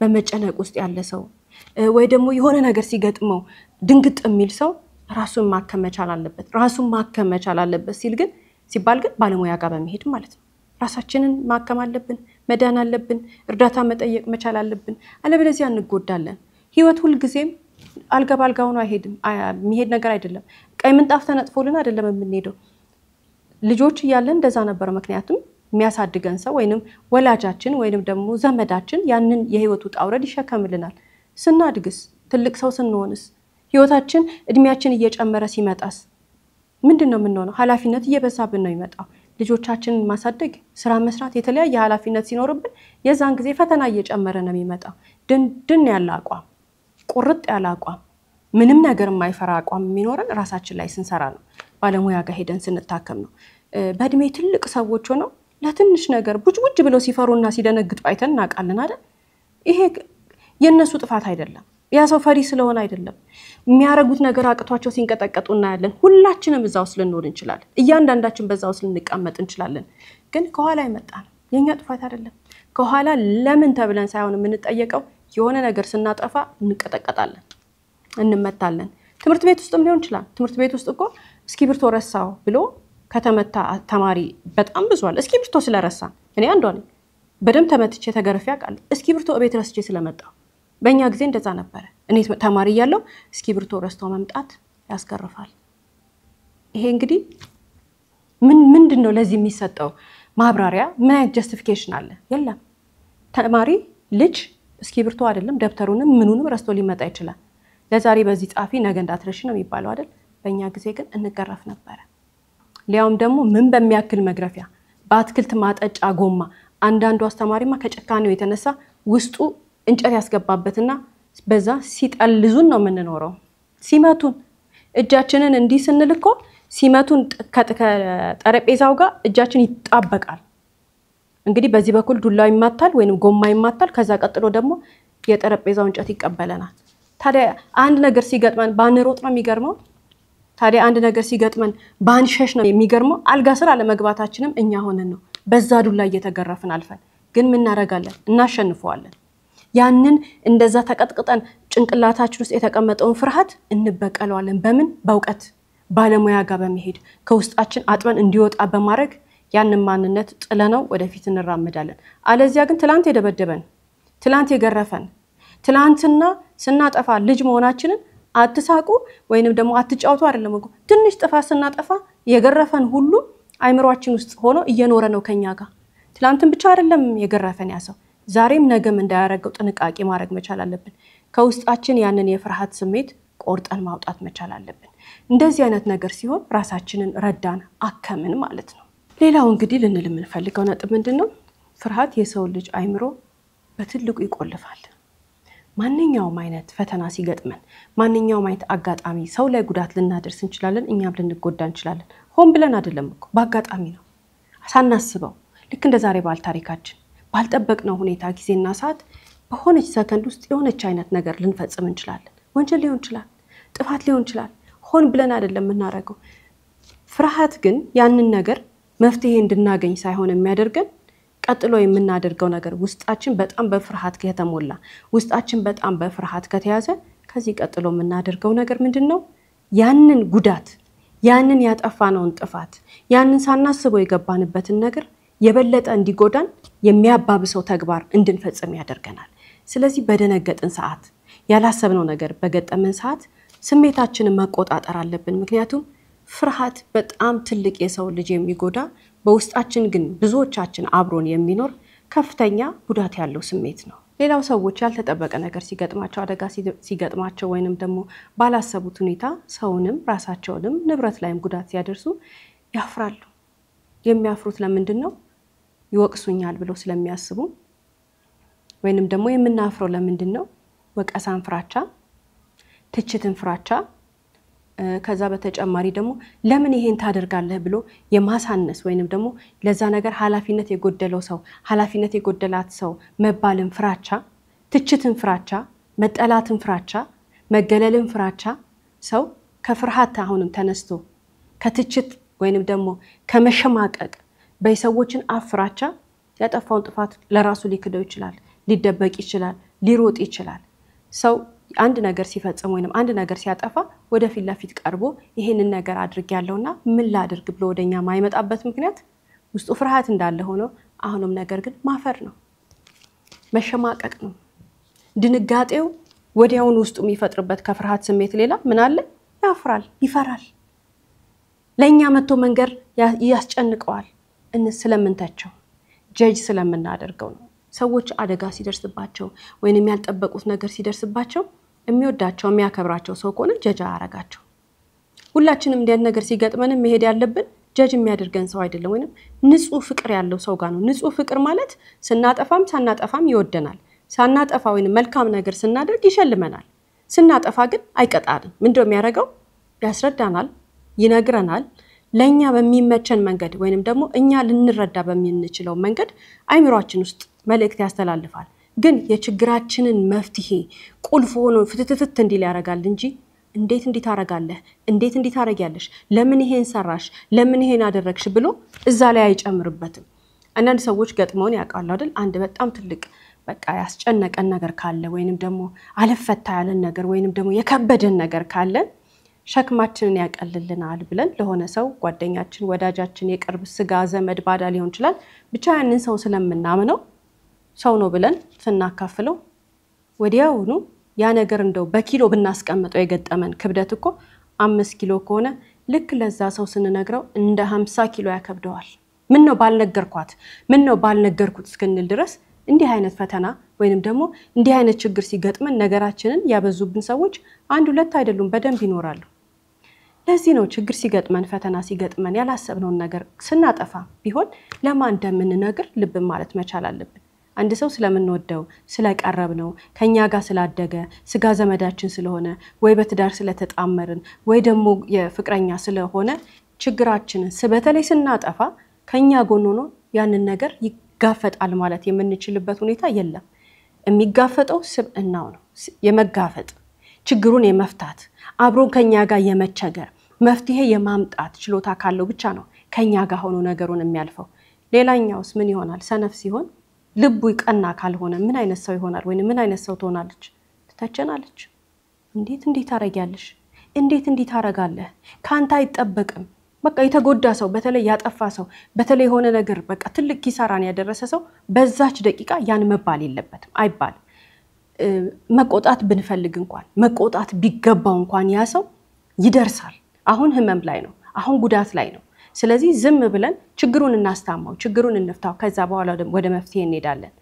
በመጨነቅ ውስጥ ያለ ሰው ወይ ደግሞ የሆነ ነገር ሲገጥመው ድንግጥ የሚል ሰው ራሱን ማከም መቻል አለበት ሲባል ግን ባለሙያ ጋር በመሄድ ማለት ነው ራሳችንን ማከም አለብን መዳን አለብን እርዳታ መጠየቅ መቻል አለብን አለበለዚያ እንጎዳለን ህይወት ሁሉ ጊዜም አልገባልጋው ነው አይሄድም የሚሄድ ነገር አይደለም ቀይ ምንጣፍ ተነጥፎልን አይደለም የምንሄደው ልጆች ይያለን እንደዛ ነበር ምክንያቱም የሚያሳድገን ሰው ወይንም ወላጃችን ወይንም ደግሞ ዘመዳችን ያንን የህይወቱ ጣውረድ ይሸከምልናል ስናድግስ ትልቅ ሰው ስንሆንስ ህይወታችን እድሜያችን እየጨመረ ሲመጣስ ምንድነው የምንሆነው ኃላፊነት እየበዛብን ነው ይመጣው ልጆቻችንን ማሳደግ ስራ መስራት የተለያየ ኃላፊነት ሲኖርብን የዛን ጊዜ ፈተና እየጨመረ ነው የሚመጣው ድን ያለ አቋም ቁርጥ ያለ አቋም ምንም ነገር የማይፈራ አቋም የሚኖረን ራሳችን ላይ ስንሰራ ነው ባለሙያ ጋር ሄደን ስንታከም ነው በእድሜ ትልቅ ሰዎች ሆነው ለትንሽ ነገር ቡጅ ብለው ሲፈሩና ሲደነግጡ አይተን እናቃለን አይደል ይሄ የነሱ ጥፋት አይደለም ያ ሰው ፈሪ ስለሆነ አይደለም የሚያረጉት ነገር አቅቷቸው ሲንቀጠቀጡና ያለን ሁላችንም እዛው ስለኖር እንችላለን እያንዳንዳችን በዛው ስለንቀመጥ እንችላለን ግን ከኋላ ይመጣል የኛ ጥፋት አይደለም ከኋላ ለምን ተብለን ሳይሆን የምንጠየቀው የሆነ ነገር ስናጠፋ እንቀጠቀጣለን እንመታለን ትምርት ቤት ውስጥም ሊሆን ይችላል ትምርት ቤት ውስጥ እኮ እስኪብርቶ ረሳው ብሎ ከተመታ ተማሪ በጣም ብዙ አለ እስኪብርቶ ስለረሳ እኔ አንዷ ነኝ በደም ተመትቼ ተገርፌ አቃል እስኪብርቶ ቤት ረስቼ ስለመጣው በእኛ ጊዜ እንደዛ ነበር እኔ ተማሪ ያለው እስኪብርቶ ረስቶ መምጣት ያስገርፋል ይሄ እንግዲህ ምንድነው ለዚህ የሚሰጠው ማብራሪያ ምን አይነት ጀስቲፊኬሽን አለ የለም ተማሪ ልጅ እስኪብርቶ አይደለም ደብተሩንም ምኑንም ረስቶ ሊመጣ ይችላል ለዛሬ በዚህ ጻፊ ነገ እንዳትረሽ ነው የሚባለው አይደል በእኛ ጊዜ ግን እንገረፍ ነበር ሊያውም ደግሞ ምን በሚያክል መግረፊያ በአትክልት ማጠጫ ጎማ አንዳንዱ አስተማሪማ ከጨካኔው የተነሳ ውስጡ እንጨት ያስገባበትና በዛ ሲጠልዙን ነው የምንኖረው ሲመቱን እጃችንን እንዲህ ስንልኮ ሲመቱን ከጠረጴዛው ጋር እጃችን ይጣበቃል እንግዲህ በዚህ በኩል ዱላው ይማታል ወይንም ጎማ ይማታል ከዛ ቀጥሎ ደግሞ የጠረጴዛው እንጨት ይቀበለናል ታዲያ አንድ ነገር ሲገጥመን ባንሮጥ ነው የሚገርመው ታዲያ አንድ ነገር ሲገጥመን ባንሸሽ ነው የሚገርመው አልጋ ስራ ለመግባታችንም እኛ ሆነን ነው በዛ ዱላ እየተገረፍን አልፈን ግን ምን እናረጋለን እናሸንፈዋለን ያንን እንደዛ ተቀጥቅጠን ጭንቅላታችን ውስጥ የተቀመጠውን ፍርሃት እንበቀለዋለን በምን በእውቀት ባለሙያ ጋር በመሄድ ከውስጣችን አጥበን እንዲወጣ በማድረግ ያንን ማንነት ጥለነው ወደፊት እንራመዳለን አለዚያ ግን ትላንት የደበደበን ትላንት የገረፈን ትላንትና ስናጠፋ ልጅ መሆናችንን አትሳቁ ወይንም ደግሞ አትጫውቱ አይደለም እኮ ትንሽ ጥፋት ስናጠፋ የገረፈን ሁሉ አይምሮአችን ውስጥ ሆኖ እየኖረ ነው ከኛ ጋር ትላንትን ብቻ አይደለም የገረፈን ያሰው ዛሬም ነገም እንዳያረገው ጥንቃቄ ማድረግ መቻል አለብን ከውስጣችን ያንን የፍርሃት ስሜት ቆርጠን ማውጣት መቻል አለብን እንደዚህ አይነት ነገር ሲሆን ራሳችንን ረዳን አከምን ማለት ነው ሌላው እንግዲህ ልንል የምንፈልገው ነጥብ ምንድነው ፍርሃት የሰው ልጅ አይምሮ በትልቁ ይቆልፋል ማንኛውም አይነት ፈተና ሲገጥመን ማንኛውም አይነት አጋጣሚ ሰው ላይ ጉዳት ልናደርስ እንችላለን እኛም ልንጎዳ እንችላለን ሆን ብለን አይደለም እኮ በአጋጣሚ ነው ሳናስበው ልክ እንደ ዛሬ ባልታሪካችን ባልጠበቅነው ሁኔታ ጊዜና ሰዓት በሆነች ሰከንድ ውስጥ የሆነች አይነት ነገር ልንፈጽም እንችላለን ወንጀል ሊሆን ይችላል ጥፋት ሊሆን ይችላል ሆን ብለን አይደለም እናረጋው ፍርሃት ግን ያንን ነገር መፍትሄ እንድናገኝ ሳይሆን የሚያደርገን ቀጥሎ የምናደርገው ነገር ውስጣችን በጣም በፍርሃት ከተሞላ ውስጣችን በጣም በፍርሃት ከተያዘ ከዚህ ቀጥሎ የምናደርገው ነገር ምንድነው ያንን ጉዳት ያንን ያጠፋነውን ጥፋት ያንን ሳናስበው የገባንበትን ነገር የበለጠ እንዲጎዳን የሚያባብሰው ተግባር እንድንፈጽም ያደርገናል ስለዚህ በደነገጥን ሰዓት ያላሰብነው ነገር በገጠመን ሰዓት ስሜታችንን መቆጣጠር አለብን ምክንያቱም ፍርሃት በጣም ትልቅ የሰው ልጅ የሚጎዳ በውስጣችን ግን ብዙዎቻችን አብሮን የሚኖር ከፍተኛ ጉዳት ያለው ስሜት ነው ሌላው ሰዎች ያልተጠበቀ ነገር ሲገጥማቸው አደጋ ሲገጥማቸው ወይንም ደግሞ ባላሰቡት ሁኔታ ሰውንም ራሳቸውንም ንብረት ላይም ጉዳት ሲያደርሱ ያፍራሉ የሚያፍሩት ለምንድነው ይወቅሱኛል ብለው ስለሚያስቡ ወይንም ደግሞ የምናፍረው ለምንድነው ወቀሳን ፍራቻ ትችትን ፍራቻ ከዛ በተጨማሪ ደግሞ ለምን ይሄን ታደርጋለህ ብሎ የማሳነስ ወይንም ደግሞ ለዛ ነገር ኃላፊነት የጎደለው ሰው ኃላፊነት የጎደላት ሰው መባልን ፍራቻ ትችትን ፍራቻ መጠላትን ፍራቻ መገለልን ፍራቻ ሰው ከፍርሃት አሁንም ተነስቶ ከትችት ወይንም ደግሞ ከመሸማቀቅ በሰዎችን አፍራቻ ያጠፋውን ጥፋት ለራሱ ሊክደው ይችላል ሊደበቅ ይችላል ሊሮጥ ይችላል ሰው አንድ ነገር ሲፈጽም ወይንም አንድ ነገር ሲያጠፋ ወደፊት ለፊት ቀርቦ ይሄንን ነገር አድርጌያለሁና ምን ላድርግ ብሎ ወደኛ ማይመጣበት ምክንያት ውስጡ ፍርሃት እንዳለ ሆኖ አሁንም ነገር ግን ማፈር ነው መሸማቀቅ ነው ድንጋጤው ወዲያውን ውስጡ የሚፈጥርበት ከፍርሃት ስሜት ሌላ ምን አለ ያፍራል ይፈራል ለኛ መጥቶ መንገር ያስጨንቀዋል ስለምንተቸው ጀጅ ስለምናደርገው ነው ሰዎች አደጋ ሲደርስባቸው ወይንም ያልጠበቁት ነገር ሲደርስባቸው የሚወዳቸው የሚያከብራቸው ሰው ቆነ ጀጅ አረጋቸው ሁላችንም እንዲያን ነገር ሲገጥመን መሄድ ያለብን ጀጅ የሚያደርገን ሰው አይደለም ወይንም ንጹህ ፍቅር ያለው ሰው ጋር ነው ንጹህ ፍቅር ማለት ስናጠፋም ሳናጠፋም ይወደናል ሳናጠፋ ወይንም መልካም ነገር ስናደርግ ይሸልመናል ስናጠፋ ግን አይቀጣንም ምንድነው የሚያደርገው ያስረዳናል ይነግረናል ለኛ በሚመቸን መንገድ ወይንም ደግሞ እኛ ልንረዳ በሚንችለው መንገድ አይምሮአችን ውስጥ መልእክት ያስተላልፋል ግን የችግራችንን መፍትሄ ቁልፍ ሆኖ ፍትትት እንዲል ያረጋል እንጂ እንዴት ታረጋለህ እንዴት ታረጋለሽ ለምን ይሄን ሰራሽ ለምን ይሄን አደረግሽ ብሎ እዛ ላይ አይጨምርበትም አንዳንድ ሰዎች ገጥመውን ያውቃሉ አይደል አንድ በጣም ትልቅ በቃ ያስጨነቀን ነገር ካለ ወይንም ደግሞ አለፈታ ያለን ነገር ወይንም ደግሞ የከበደን ነገር ካለ ሸክማችንን ያቀልልናል ብለን ለሆነ ሰው ጓደኛችን ወዳጃችን የቅርብ ስጋ ዘመድ ባዳ ሊሆን ይችላል ብቻ ያንን ሰው ስለምናምነው ሰው ነው ብለን ስናካፍለው ወዲያውኑ ያ ነገር እንደው በኪሎ ብናስቀምጠው የገጠመን ክብደት እኮ 5 ኪሎ ከሆነ ልክ ለዛ ሰው ስንነግረው እንደ 50 ኪሎ ያከብደዋል ምን ነው ባልነገርኩት እስክንል ድረስ እንዲህ አይነት ፈተና ወይንም ደግሞ እንዲህ አይነት ችግር ሲገጥመን ነገራችንን ያበዙብን ሰዎች አንድ ሁለት አይደሉም በደንብ ይኖራሉ ለዚህ ነው ችግር ሲገጥመን ፈተና ሲገጥመን ያላሰብነውን ነገር ስናጠፋ ቢሆን ለማን እንደምንነግር ልብ ማለት መቻል አለብን አንድ ሰው ስለምንወደው ስለቀረብነው ከኛ ጋር ስላደገ ስጋ ዘመዳችን ስለሆነ ወይ በትዳር ስለተጣመርን ወይ ደግሞ የፍቅረኛ ስለሆነ ችግራችንን በተለይ ስናጠፋ ከኛ ጎን ሆኖ ያንን ነገር ይጋፈጣል ማለት የምንችልበት ሁኔታ የለም የሚጋፈጠው ስብዕናው ነው የመጋፈጥ ችግሩን የመፍታት አብሮ ከኛ ጋር የመቸገር መፍትሄ የማምጣት ችሎታ ካለው ብቻ ነው ከኛ ጋር ሆኖ ነገሩን የሚያልፈው ሌላኛውስ ምን ይሆናል ሰነፍ ሲሆን ልቡ ይቀና ካልሆነ ምን አይነት ሰው ይሆናል ወይ ምን አይነት ሰው ትሆናለች ትተቸናለች እንዴት ታረጋለሽ እንዴት ታረጋለህ ካንተ አይጠበቅም በቃ የተጎዳ ሰው በተለይ ያጠፋ ሰው በተለይ ሆነ ነገር በቃ ትልቅ ኪሳራን ያደረሰ ሰው በዛች ደቂቃ ያን መባል የለበትም አይባል መቆጣት ብንፈልግ እንኳን መቆጣት ቢገባው እንኳን ያ ሰው ይደርሳል አሁን ህመም ላይ ነው አሁን ጉዳት ላይ ነው ስለዚህ ዝም ብለን ችግሩን እናስታማው ችግሩን እንፍታው ከዛ በኋላ ወደ መፍትሄ እንሄዳለን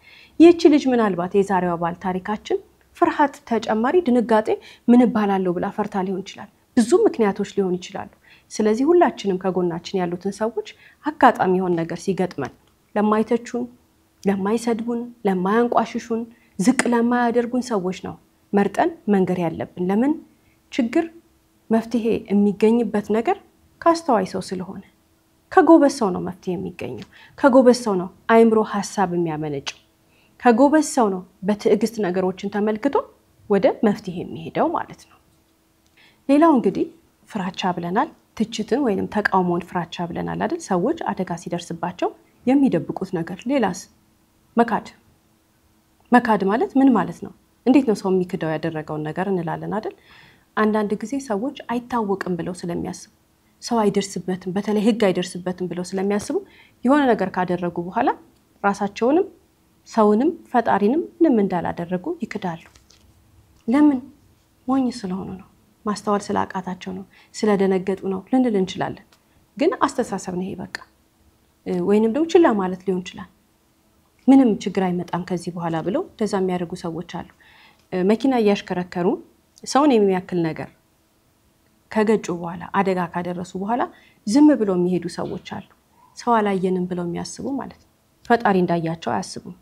ይህች ልጅ ምናልባት የዛሬው ባል ታሪካችን ፍርሃት ተጨማሪ ድንጋጤ ምን ባላለው ብላ ፈርታ ሊሆን ይችላል ብዙ ምክንያቶች ሊሆን ይችላሉ ስለዚህ ሁላችንም ከጎናችን ያሉትን ሰዎች አጋጣሚ የሆነ ነገር ሲገጥመን ለማይተቹን ለማይሰድቡን ለማያንቋሽሹን ዝቅ ለማያደርጉን ሰዎች ነው መርጠን መንገር ያለብን ለምን ችግር መፍትሄ የሚገኝበት ነገር ካስተዋይ ሰው ስለሆነ ከጎበዝ ሰው ነው መፍትሄ የሚገኘው ከጎበዝ ሰው ነው አይምሮ ሐሳብ የሚያመነጨው ከጎበዝ ሰው ነው በትዕግስት ነገሮችን ተመልክቶ ወደ መፍትሄ የሚሄደው ማለት ነው ሌላው እንግዲህ ፍራቻ ብለናል ትችትን ወይንም ተቃውሞን ፍራቻ ብለናል አይደል ሰዎች አደጋ ሲደርስባቸው የሚደብቁት ነገር ሌላስ መካድ ማለት ምን ማለት ነው? እንዴት ነው ሰው የሚክደው ያደረገውን ነገር እንላለን አይደል? አንዳንድ ጊዜ ሰዎች አይታወቅም ብለው ስለሚያስቡ ሰው አይደርስበትም በተለይ ህግ አይደርስበትም ብለው ስለሚያስቡ የሆነ ነገር ካደረጉ በኋላ ራሳቸውንም ሰውንም ፈጣሪንም ምንም እንዳላደረጉ ይክዳሉ። ለምን? ሞኝ ስለሆኑ ነው፣ ማስተዋል ስላቃታቸው ነው፣ ስለደነገጡ ነው ልንል እንችላለን። ግን አስተሳሰብ ነው ይሄ በቃ። ወይንም ደግሞ ችላ ማለት ሊሆን ይችላል። ምንም ችግር አይመጣም ከዚህ በኋላ ብለው እንደዛ የሚያደርጉ ሰዎች አሉ። መኪና እያሽከረከሩ ሰውን የሚያክል ነገር ከገጩ በኋላ አደጋ ካደረሱ በኋላ ዝም ብለው የሚሄዱ ሰዎች አሉ። ሰው አላየንም ብለው የሚያስቡ ማለት ነው። ፈጣሪ እንዳያቸው አያስቡም።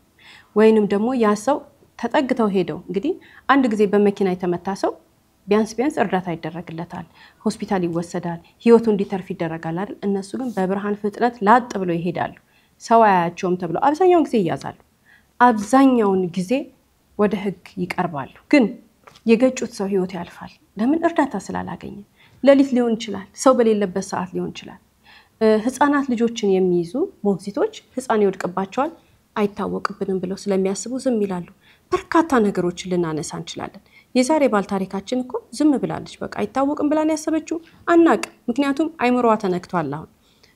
ወይንም ደግሞ ያ ሰው ተጠግተው ሄደው እንግዲህ አንድ ጊዜ በመኪና የተመታ ሰው ቢያንስ እርዳታ ይደረግለታል፣ ሆስፒታል ይወሰዳል፣ ህይወቱ እንዲተርፍ ይደረጋል አይደል? እነሱ ግን በብርሃን ፍጥነት ላጥ ብለው ይሄዳሉ። ሰው አያያቸውም ተብለው አብዛኛውን ጊዜ ይያዛሉ። አብዛኛውን ጊዜ ወደ ህግ ይቀርባሉ። ግን የገጩት ሰው ህይወት ያልፋል። ለምን? እርዳታ ስላላገኘ። ሌሊት ሊሆን ይችላል፣ ሰው በሌለበት ሰዓት ሊሆን ይችላል። ህፃናት ልጆችን የሚይዙ ሞግዚቶች ህፃን ይወድቅባቸዋል፣ አይታወቅብንም ብለው ስለሚያስቡ ዝም ይላሉ። በርካታ ነገሮችን ልናነሳ እንችላለን። የዛሬ ባል ታሪካችን እኮ ዝም ብላለች። በቃ አይታወቅም ብላን ያሰበችው አናቅ። ምክንያቱም አይምሮዋ ተነክቷል። አሁን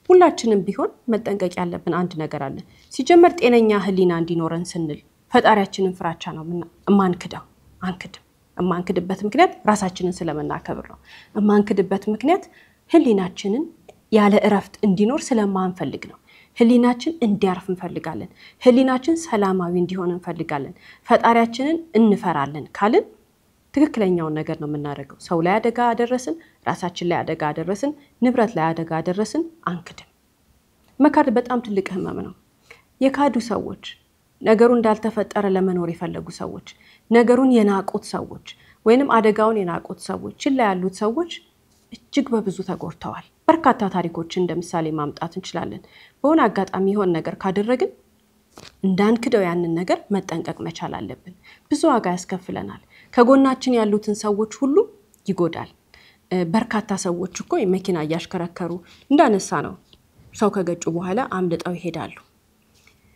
ሁላችንም ቢሆን መጠንቀቅ ያለብን አንድ ነገር አለ። ሲጀመር ጤነኛ ህሊና እንዲኖረን ስንል ፈጣሪያችንን ፍራቻ ነው የማንክደው። የማንክድበት ምክንያት ራሳችንን ስለምናከብር ነው። የማንክድበት ምክንያት ህሊናችንን ያለ እረፍት እንዲኖር ስለማንፈልግ ነው። ህሊናችን እንዲያርፍ እንፈልጋለን። ህሊናችን ሰላማዊ እንዲሆን እንፈልጋለን። ፈጣሪያችንን እንፈራለን ካልን ትክክለኛውን ነገር ነው የምናደርገው። ሰው ላይ አደጋ አደረስን፣ ራሳችን ላይ አደጋ አደረስን፣ ንብረት ላይ አደጋ አደረስን፣ አንክድም። መካድ በጣም ትልቅ ህመም ነው። የካዱ ሰዎች፣ ነገሩ እንዳልተፈጠረ ለመኖር የፈለጉ ሰዎች፣ ነገሩን የናቁት ሰዎች ወይንም አደጋውን የናቁት ሰዎች፣ ችላ ያሉት ሰዎች እጅግ በብዙ ተጎድተዋል። በርካታ ታሪኮችን እንደምሳሌ ማምጣት እንችላለን። በሆነ አጋጣሚ የሆነ ነገር ካደረግን እንዳንክደው ያንን ነገር መጠንቀቅ መቻል አለብን። ብዙ ዋጋ ያስከፍለናል። ከጎናችን ያሉትን ሰዎች ሁሉ ይጎዳል። በርካታ ሰዎች እኮ መኪና እያሽከረከሩ እንዳነሳ ነው ሰው ከገጩ በኋላ አምልጠው ይሄዳሉ።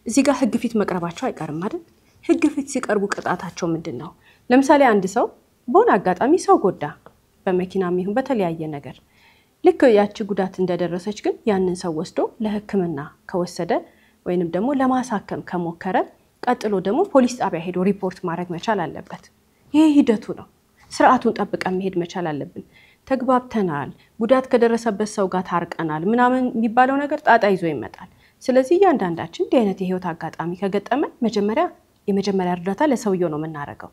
እዚህ ጋር ህግ ፊት መቅረባቸው አይቀርም አይደል? ህግ ፊት ሲቀርቡ ቅጣታቸው ምንድነው? ለምሳሌ አንድ ሰው በሆነ አጋጣሚ ሰው ጎዳ፣ በመኪናም ይሁን በተለያየ ነገር። ልክ ያቺ ጉዳት እንደደረሰች ግን ያንን ሰው ወስዶ ለህክምና ከወሰደ ወይንም ደግሞ ለማሳከም ከሞከረ ቀጥሎ ደግሞ ፖሊስ ጣቢያ ሄዶ ሪፖርት ማድረግ መቻል አለበት። ይሄ ሂደቱ ነው። ስርዓቱን ጠብቀን መሄድ መቻል አለብን። ተግባብተናል፣ ጉዳት ከደረሰበት ሰው ጋር ታርቀናል ምናምን የሚባለው ነገር ጣጣ ይዞ ይመጣል። ስለዚህ እያንዳንዳችን እንዲህ አይነት የህይወት አጋጣሚ ከገጠመን የመጀመሪያ እርዳታ ለሰውየው ነው የምናደርገው።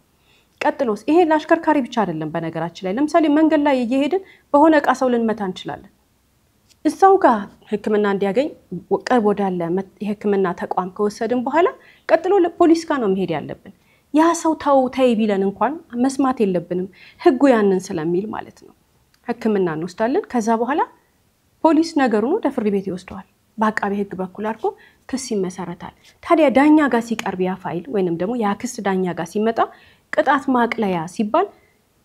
ቀጥሎስ ይሄ ለአሽከርካሪ ብቻ አይደለም። በነገራችን ላይ ለምሳሌ መንገድ ላይ እየሄድን በሆነ እቃ ሰው ልንመታ እንችላለን። እዛው ጋር ህክምና እንዲያገኝ ቅርብ ወዳለ የህክምና ተቋም ከወሰድን በኋላ ቀጥሎ ለፖሊስ ጋር ነው መሄድ ያለብን። ያ ሰው ተይ ቢለን እንኳን መስማት የለብንም፣ ህጉ ያንን ስለሚል ማለት ነው። ህክምና እንወስዳለን። ከዛ በኋላ ፖሊስ ነገሩን ወደ ፍርድ ቤት ይወስደዋል። በአቃቤ ህግ በኩል አድርጎ ክስ ይመሰረታል። ታዲያ ዳኛ ጋር ሲቀርብ ያ ፋይል ወይንም ደግሞ ያ ክስ ዳኛ ጋር ሲመጣ ቅጣት ማቅለያ ሲባል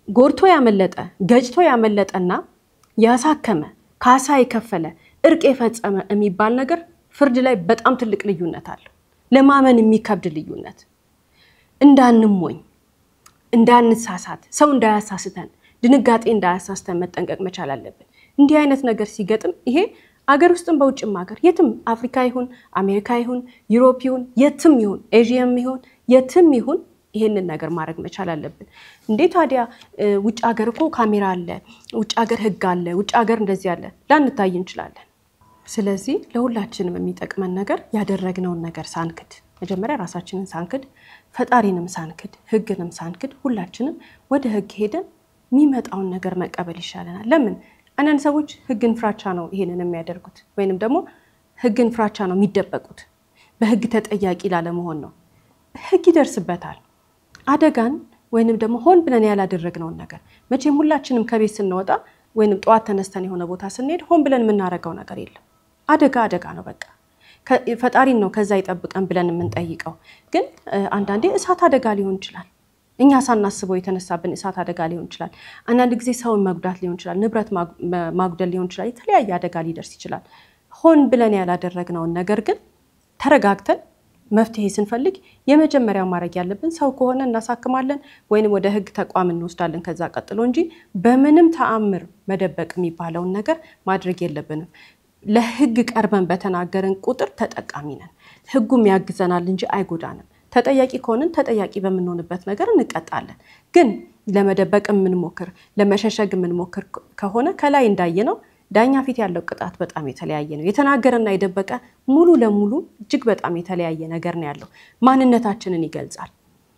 ጎርቶ ያመለጠ ገጭቶ ያመለጠና ያሳከመ ካሳ የከፈለ እርቅ የፈጸመ የሚባል ነገር ፍርድ ላይ በጣም ትልቅ ልዩነት አለ። ለማመን የሚከብድ ልዩነት። እንዳንሞኝ፣ እንዳንሳሳት፣ ሰው እንዳያሳስተን፣ ድንጋጤ እንዳያሳስተን መጠንቀቅ መቻል አለብን። እንዲህ አይነት ነገር ሲገጥም ይሄ አገር ውስጥም በውጭም ሀገር የትም አፍሪካ ይሁን አሜሪካ ይሁን ዩሮፕ ይሁን የትም ይሁን ኤዥያም ይሁን የትም ይሁን ይሄንን ነገር ማድረግ መቻል አለብን። እንዴ ታዲያ ውጭ ሀገር እኮ ካሜራ አለ፣ ውጭ ሀገር ህግ አለ፣ ውጭ ሀገር እንደዚህ አለ ላንታይ እንችላለን። ስለዚህ ለሁላችንም የሚጠቅመን ነገር ያደረግነውን ነገር ሳንክድ፣ መጀመሪያ ራሳችንን ሳንክድ፣ ፈጣሪንም ሳንክድ፣ ህግንም ሳንክድ ሁላችንም ወደ ህግ ሄደን የሚመጣውን ነገር መቀበል ይሻለናል። ለምን? አንዳንድ ሰዎች ህግን ፍራቻ ነው ይሄንን የሚያደርጉት፣ ወይንም ደግሞ ህግን ፍራቻ ነው የሚደበቁት። በህግ ተጠያቂ ላለመሆን ነው። ህግ ይደርስበታል። አደጋን ወይንም ደግሞ ሆን ብለን ያላደረግነውን ነገር መቼም ሁላችንም ከቤት ስንወጣ ወይንም ጧት ተነስተን የሆነ ቦታ ስንሄድ ሆን ብለን የምናረጋው ነገር የለም። አደጋ ነው በቃ። ፈጣሪን ነው ከዛ ይጠብቀን ብለን የምንጠይቀው። ግን አንዳንዴ እሳት አደጋ ሊሆን ይችላል። እኛ ሳናስበው የተነሳብን እሳት አደጋ ሊሆን ይችላል። አንዳንድ ጊዜ ሰውን መጉዳት ሊሆን ይችላል፣ ንብረት ማጉደል ሊሆን ይችላል፣ የተለያየ አደጋ ሊደርስ ይችላል። ሆን ብለን ያላደረግነውን ነገር ግን ተረጋግተን መፍትሄ ስንፈልግ የመጀመሪያው ማድረግ ያለብን ሰው ከሆነ እናሳክማለን ወይንም ወደ ህግ ተቋም እንወስዳለን ከዛ ቀጥሎ እንጂ በምንም ተአምር መደበቅ የሚባለውን ነገር ማድረግ የለብንም ለህግ ቀርበን በተናገረን ቁጥር ተጠቃሚ ነን ህጉም ያግዘናል እንጂ አይጎዳንም ተጠያቂ ከሆነን ተጠያቂ በመንሆንበት ነገር እንቀጣለን ግን ለመደበቅ ምንሞክር ለመሸሸግ ምንሞክር ከሆነ ከላይ እንዳየነው ዳኛ ፊት ያለው ቅጣት በጣም የተለያየ ነው የተናገረና የደበቀ ሙሉ ለሙሉ እጅግ በጣም የተለያየ ነገር ነው ያለው ማንነታችንን ይገልጻል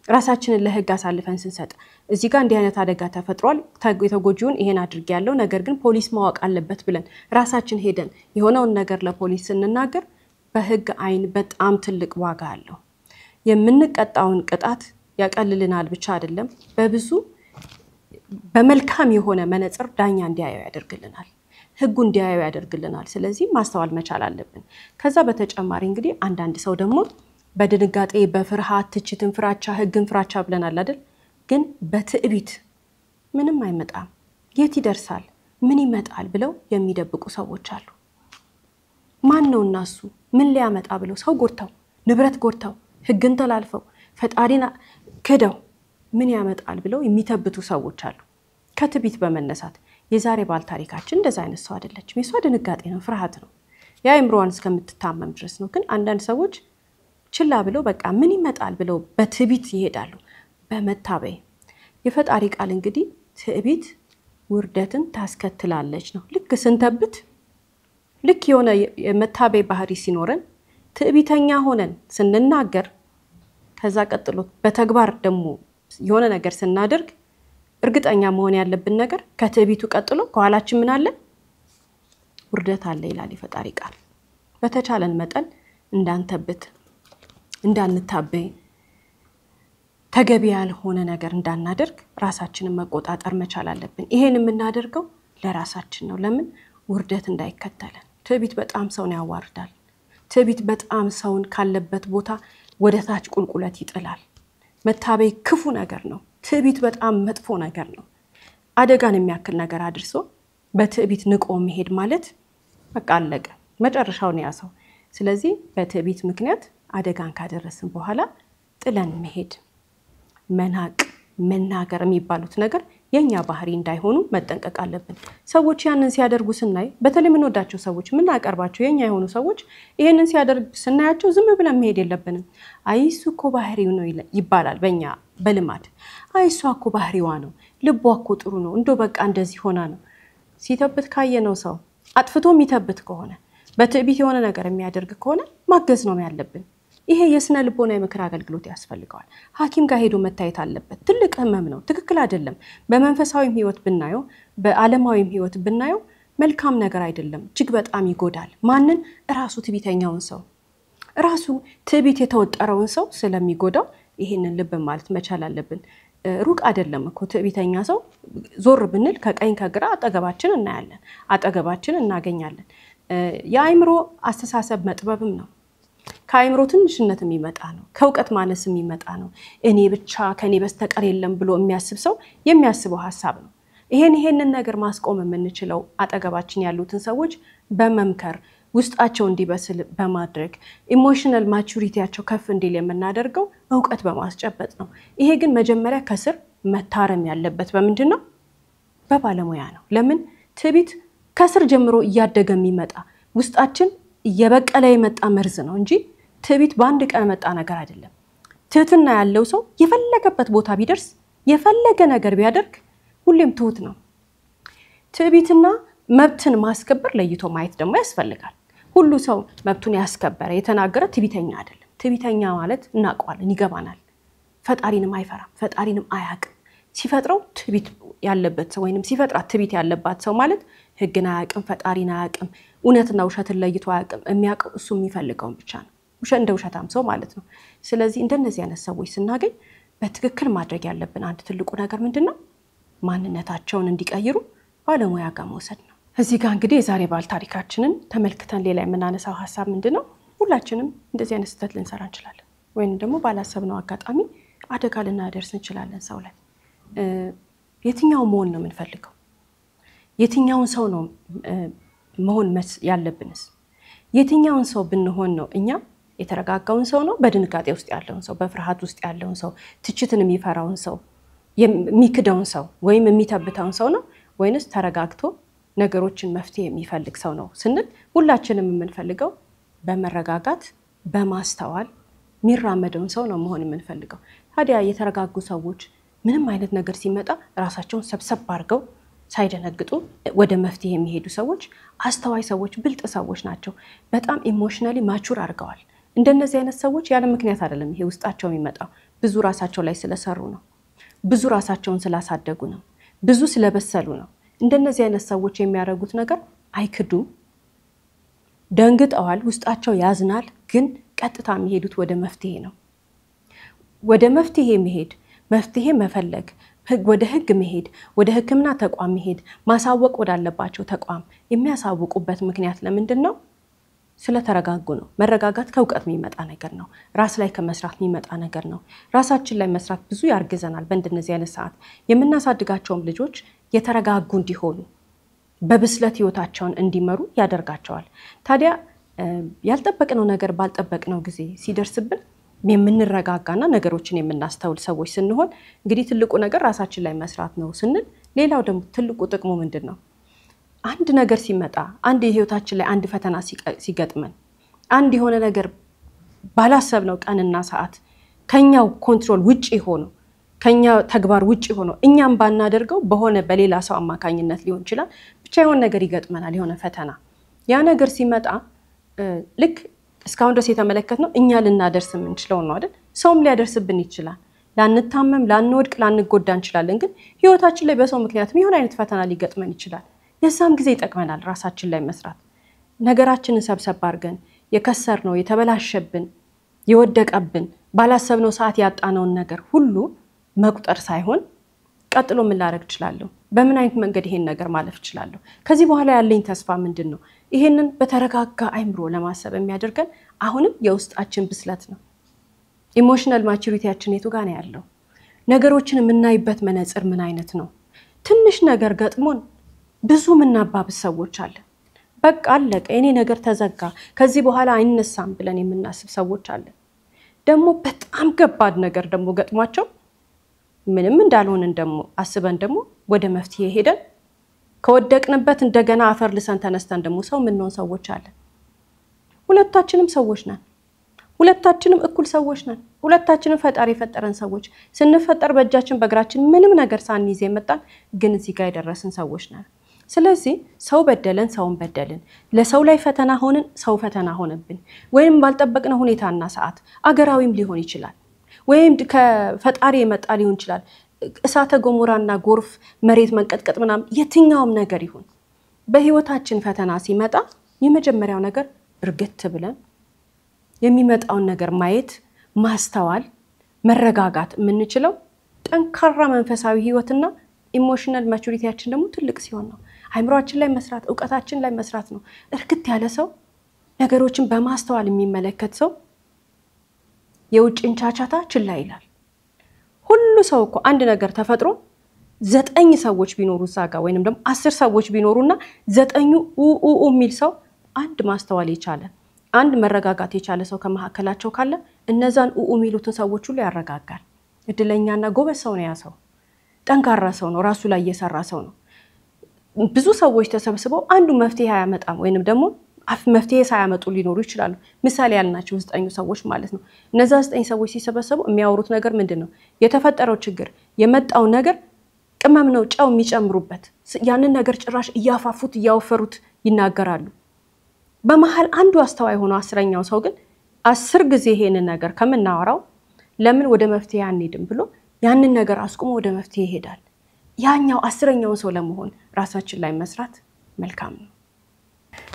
ራሳችንን ለህግ አሳልፈን ስንሰጥ እዚህ ጋር እንዲህ አይነት አደጋ ተፈጥሯል የተጎጂውን ይሄን አድርግ ያለው ነገር ግን ፖሊስ ማወቅ አለበት ብለን ራሳችን ሄደን የሆነውን ነገር ለፖሊስ ስንናገር በህግ አይን በጣም ትልቅ ዋጋ አለው የምንቀጣውን ቅጣት ያቀልልናል ብቻ አይደለም በብዙ በመልካም የሆነ መነጽር ዳኛ እንዲያየው ያደርግልናል ህጉ እንዲያየው ያደርግልናል ስለዚህ ማስተዋል መቻል አለብን ከዛ በተጨማሪ እንግዲህ አንዳንድ ሰው ደግሞ በድንጋጤ በፍርሃት ትችትን ፍራቻ ህግን ፍራቻ ብለናል አይደል ግን በትዕቢት ምንም አይመጣም የት ይደርሳል ምን ይመጣል ብለው የሚደብቁ ሰዎች አሉ ማን ነው እናሱ ምን ሊያመጣ ብለው ሰው ጎርተው ንብረት ጎርተው ህግን ተላልፈው ፈጣሪና ከደው ምን ያመጣል ብለው የሚተብቱ ሰዎች አሉ ከትዕቢት በመነሳት የዛሬ ባል ታሪካችን እንደዛ አይነት ሰው አይደለችም የሷ ድንጋጤ ነው ፍርሃት ነው ያይምሮዋን እስከምትታመም ድረስ ነው ግን አንዳንድ ሰዎች ችላ ብለው በቃ ምን ይመጣል ብለው በትዕቢት ይሄዳሉ በመታበይ የፈጣሪ ቃል እንግዲህ ትዕቢት ውርደትን ታስከትላለች ነው ልክ ስንተብት ልክ የሆነ የመታበይ ባህሪ ሲኖረን ትዕቢተኛ ሆነን ስንናገር ከዛ ቀጥሎ በተግባር ደግሞ የሆነ ነገር ስናደርግ እርግጠኛ መሆን ያለብን ነገር ከትዕቢቱ ቀጥሎ ከኋላችን ምን አለ ውርደት አለ ይላል የፈጣሪ ቃል በተቻለን መጠን እንዳንተብት እንዳንታበይ ተገቢ ያልሆነ ነገር እንዳናደርግ ራሳችንን መቆጣጠር መቻል አለብን ይሄን የምናደርገው ለራሳችን ነው ለምን ውርደት እንዳይከተለን ትዕቢት በጣም ሰውን ያዋርዳል ትዕቢት በጣም ሰውን ካለበት ቦታ ወደ ታች ቁልቁለት ይጥላል መታበይ ክፉ ነገር ነው ትዕቢት በጣም መጥፎ ነገር ነው አደጋን የሚያክል ነገር አድርሶ በትዕቢት ንቆ መሄድ ማለት በቃ አለቀ መጨረሻውን ያሰው ስለዚህ በትዕቢት ምክንያት አደጋን ካደረስን በኋላ ጥለን መሄድ መናቅ መናገር የሚባሉት ነገር የኛ ባህሪ እንዳይሆኑ መጠንቀቅ አለብን ሰዎች ያንን ሲያደርጉ ስናይ በተለይ ምን ወዳቸው ሰዎች ምን አቀርባቸው የኛ የሆኑ ሰዎች ይሄንን ሲያደርጉ ስናያቸው ዝም ብለን መሄድ የለብንም አይሱ እኮ ባህሪው ነው ይባላል በእኛ በልማድ አይሱ እኮ ባህሪዋ ነው ልቧ እኮ ጥሩ ነው እንዶ በቃ እንደዚህ ሆና ነው ሲተብት ካየነው ሰው አጥፍቶ የሚተብት ከሆነ በትዕቢት የሆነ ነገር የሚያደርግ ከሆነ ማገዝ ነው ያለብን ይሄ የስነ ልቦና የምክር አገልግሎት ያስፈልጋል ሐኪም ጋር ሄዶ መታየት አለበት ትልቅ ህመም ነው ትክክል አይደለም በመንፈሳዊም ህይወት ብናየው በዓለማዊም ህይወት ብናየው መልካም ነገር አይደለም እጅግ በጣም ይጎዳል ማንን ራሱ ትዕቢተኛውን ሰው ራሱ ትዕቢት የተወጠረውን ሰው ስለሚጎዳው ይሄንን ልብ ማለት መቻል አለብን ሩቅ አይደለም እኮ ትዕቢተኛ ሰው ዞር ብንል ከቀኝ ከግራ አጠገባችን እናያለን አጠገባችን እናገኛለን የአይምሮ አስተሳሰብ መጥበብም ነው ከአይምሮ ትንሽነት የሚመጣ ነው ከውቀት ማነስ የሚመጣ ነው እኔ ብቻ ከኔ በስተቀር የለም ብሎ የሚያስብ ሰው የሚያስበው ሐሳብ ነው ይሄንን ነገር ማስቆም የምንችለው አጠገባችን ያሉትን ሰዎች በመምከር ውስጣቸው እንዲበስል በማድረግ ኢሞሽናል ማቹሪቲያቸው ከፍ እንዲል የምናደርገው ዕውቀት በማስጨበጥ ነው ይሄ ግን መጀመሪያ ከስር መታረም ያለበት በምንድነው በባለሙያ ነው ለምን ትዕቢት ከስር ጀምሮ እያደገ የሚመጣ ውስጣችን እየበቀለ የመጣ መርዝ ነው እንጂ ትዕቢት በአንድ ቀን መጣ ነገር አይደለም ትህትና ያለው ሰው የፈለገበት ቦታ ቢደርስ የፈለገ ነገር ቢያደርግ ሁሌም ትሁት ነው ትዕቢትና መብትን ማስከበር ለይቶ ማየት ደግሞ ያስፈልጋል ሁሉ ሰው መብቱን ያስከበረ የተናገረ ትዕቢተኛ አይደለም ትዕቢተኛ ማለት እናውቀዋለን ይገባናል ፈጣሪንም አይፈራም ፈጣሪንም አያውቅም ሲፈጥረው ትዕቢት ያለበት ሰው ወይንም ሲፈጥራት ትዕቢት ያለባት ሰው ማለት ህግና አያውቅም ፈጣሪና አያውቅም እውነትና ውሸትን ለይቶ አያውቅም የሚያውቀው እሱ የሚፈልገው ብቻ ነው እንደ ውሸታም ሰው ማለት ነው ስለዚህ እንደነዚህ አይነት ሰዎች ስናገኝ በትክክል ማድረግ ያለብን አንድ ትልቁ ነገር ምንድነው ማንነታቸውን እንዲቀይሩ ባለሙያ ጋር መውሰድ ነው እዚህ ጋር እንግዲህ የዛሬ ባል ታሪካችንን ተመልክተን ሌላ የምናነሳው ሐሳብ ምንድነው ሁላችንም እንደዚህ አይነት ስህተት ልንሰራ እንችላለን ወይንም ደግሞ ባላሰብነው አጋጣሚ አደጋ ልናደርስ እንችላለን ሰው ላይ የትኛው መሆን ነው የምንፈልገው የትኛውን ሰው ነው መሆን ያለብንስ የትኛውን ሰው ብንሆን ነው እኛ የተረጋጋውን ሰው ነው በድንጋጤ ውስጥ ያለውን ሰው በፍርሃት ውስጥ ያለውን ሰው ትችትን የሚፈራውን ሰው የሚክደውን ሰው ወይም የሚተብታውን ሰው ነው ወይንስ ተረጋግቶ ነገሮችን መፍትሄ የሚፈልግ ሰው ነው ስንል ሁላችንም የምንፈልገው በመረጋጋት በማስተዋል የሚራመደውን ሰው ነው መሆን የምንፈልገው ታዲያ የተረጋጉ ሰዎች ምንም አይነት ነገር ሲመጣ ራሳቸውን ሰብሰብ አድርገው ሳይደነግጡ ወደ መፍትሄ የሚሄዱ ሰዎች አስተዋይ ሰዎች ብልጥ ሰዎች ናቸው በጣም ኢሞሽናሊ ማቹር አድርገዋል እንደነዚህ አይነት ሰዎች ያለ ምክንያት አይደለም ይሄ ውስጣቸው የሚመጣው ብዙ ራሳቸው ላይ ስለሰሩ ነው ብዙ ራሳቸውን ስላሳደጉ ነው ብዙ ስለበሰሉ ነው እንደነዚህ አይነት ሰዎች የሚያደርጉት ነገር አይክዱም ደንግጠዋል ውስጣቸው ያዝናል ግን ቀጥታ የሚሄዱት ወደ መፍትሄ ነው ወደ መፍትሄ መሄድ መፍትሄ መፈለግ ወደ ህግ መሄድ ወደ ህክምና ተቋም መሄድ ማሳወቅ ወዳለባቸው ተቋም የሚያሳውቁበት ምክንያት ለምንድነው ስለተረጋጉ ነው መረጋጋት ከውቀት የሚመጣ ነገር ነው ራስ ላይ ከመስራት የሚመጣ ነገር ነው ራሳችን ላይ መስራት ብዙ ያርግዘናል በእንደነዚህ አይነት ሰዓት የምናሳድጋቸው ልጆች የተረጋጉ እንዲሆኑ በብስለት ህይወታቸውን እንዲመሩ ያደርጋቸዋል ታዲያ ያልጠበቅነው ነገር ባልጠበቅነው ጊዜ ሲደርስብን የምንረጋጋና ነገሮችን የምናስተውል ሰዎች ስንሆን እንግዲህ ትልቁ ነገር ራሳችን ላይ መስራት ነው ስንል ሌላው ደግሞ ትልቁ ጥቅሙ ምንድነው አንድ ነገር ሲመጣ አንድ የህይወታችን ላይ አንድ ፈተና ሲገጥመን አንድ የሆነ ነገር ባላሰብነው ቀንና ሰዓት ከኛው ኮንትሮል ውጪ ሆኖ ከኛ ተግባር ውጪ ሆኖ እኛም ባናደርገው በሆነ በሌላ ሰው አማካኝነት ሊሆን ይችላል ብቻ የሆነ ነገር ይገጥመናል የሆነ ፈተና ያ ነገር ሲመጣ ልክ እስካሁን ድረስ የተመለከትነው እኛ ልናደርስ የምንችለው ነው አይደል ሰውም ሊያደርስብን ይችላል ላንታመም ላንወድቅ ላንጎዳ እንችላለን ግን ህይወታችን ላይ በሰው ምክንያት የሆነ አይነት ፈተና ሊገጥመን ይችላል የዛም ጊዜ ይጠቅመናል ራሳችን ላይ መስራት ነገራችንን ሰብሰብ አድርገን የከሰርነው የተበላሸብን የወደቀብን ባላሰብነው ሰዓት ያጣነውን ነገር ሁሉ መቁጠር ሳይሆን ቀጥሎ ምን ላደርግ እችላለሁ በምን አይነት መንገድ ይሄን ነገር ማለፍ እችላለሁ ከዚህ በኋላ ያለኝ ተስፋ ምንድነው ይሄንን በተረጋጋ አይምሮ ለማሰብ የሚያደርገን አሁንም የውስጣችን ብስለት ነው ኢሞሽናል ማቹሪቲያችን የቱ ጋር ነው ያለው ነገሮችን የምናይበት መነጽር ምን አይነት ነው ትንሽ ነገር ገጥሞን ብዙ ምናባብስ ሰዎች አለ በቃ አለቀ እኔ ነገር ተዘጋ ከዚህ በኋላ አይነሳም ብለን የምናስብ ሰዎች አለ ደግሞ በጣም ከባድ ነገር ደግሞ ገጥሟቸው ምንም እንዳልሆነን ደግሞ አስበን ደግሞ ወደ መፍትሄ ሄደን ከወደቅንበት እንደገና አፈር ልሰን ተነስተን ደግሞ ሰው ምንሆን ሰዎች አለ ሁለታችንም ሰዎች ነን ሁለታችንም እኩል ሰዎች ነን ሁለታችንም ፈጣሪ የፈጠረን ሰዎች ስንፈጠር በእጃችን በእግራችን ምንም ነገር ሳንይዝ የመጣን ግን እዚህ ጋር የደረስን ሰዎች ነን ስለዚህ ሰው በደለን ሰውን በደልን ለሰው ላይ ፈተና ሆነን ሰው ፈተና ሆነብን ወይም ባልጠበቅነው ሁኔታና ሰዓት አገራዊም ሊሆን ይችላል ወይም ከፈጣሪ የመጣ ሊሆን ይችላል እሳተ ገሞራና ጎርፍ መሬት መንቀጥቀጥ ምናምን የትኛውም ነገር ይሁን በህይወታችን ፈተና ሲመጣ የመጀመሪያው ነገር እርግጥ ብለን የሚመጣውን ነገር ማየት ማስተዋል መረጋጋት የምንችለው ጠንካራ መንፈሳዊ ህይወትና ኢሞሽናል ማቹሪቲያችን ደግሞ ትልቅ ሲሆን ነው አይምሮአችን ላይ መስራት ዕውቀታችን ላይ መስራት ነው እርግጥ ያለ ሰው ነገሮችን በማስተዋል የሚመለከት ሰው የውጭን ቻቻታ ችላ ይላል ሁሉ ሰው እኮ አንድ ነገር ተፈጥሮ 9 ሰዎች ቢኖሩ ዛጋ ወይንም ደግሞ 10 ሰዎች ቢኖሩና 9ኙ ሚል ሰው አንድ ማስተዋል የቻለ አንድ መረጋጋት የቻለ ሰው ከመሐከላቸው ካለ እነዛን ሚሉትን ሰዎች ሁሉ ያረጋጋል እድለኛና ጎበዝ ሰው ነው ያ ሰው ጠንካራ ሰው ነው ራሱ ላይ የሰራ ሰው ነው ብዙ ሰዎች ተሰብስበው አንዱ መፍትሄ ያመጣም ወይንም ደግሞ መፍትሄ ሳያመጡ ሊኖሩ ይችላሉ ምሳሌ ያልናቸው 9 ሰዎች ማለት ነው እነዛ 9 ሰዎች ሲሰበሰቡ የሚያወሩት ነገር ምንድነው የተፈጠረው ችግር የመጣው ነገር ቅመም ነው ጫው የሚጨምሩበት ያንን ነገር ጭራሽ እያፋፉት እያወፈሩት ይናገራሉ በመሃል አንዱ አስተዋይ ሆኖ 10ኛው ሰው ግን 10 ጊዜ ይሄንን ነገር ከመናወራው ለምን ወደ መፍትሄ አንሄድም ብሎ ያንን ነገር አስቆሞ ወደ መፍትሄ ይሄዳል ያኛው 10ኛው ሰው ለመሆን ራሳችን ላይ መስራት መልካም ነው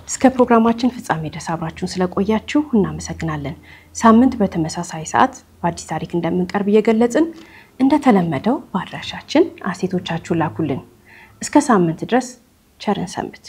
እስከ ፕሮግራማችን ፍጻሜ ድረስ አብራችሁን ስለቆያችሁ እናመሰግናለን ሳምንት በተመሳሳይ ሰዓት በአዲስ ታሪክ እንደምንቀርብ እየገለጽን እንደተለመደው በአድራሻችን አሴቶቻችሁ ላኩልን እስከ ሳምንት ድረስ ቸርን ሰንብት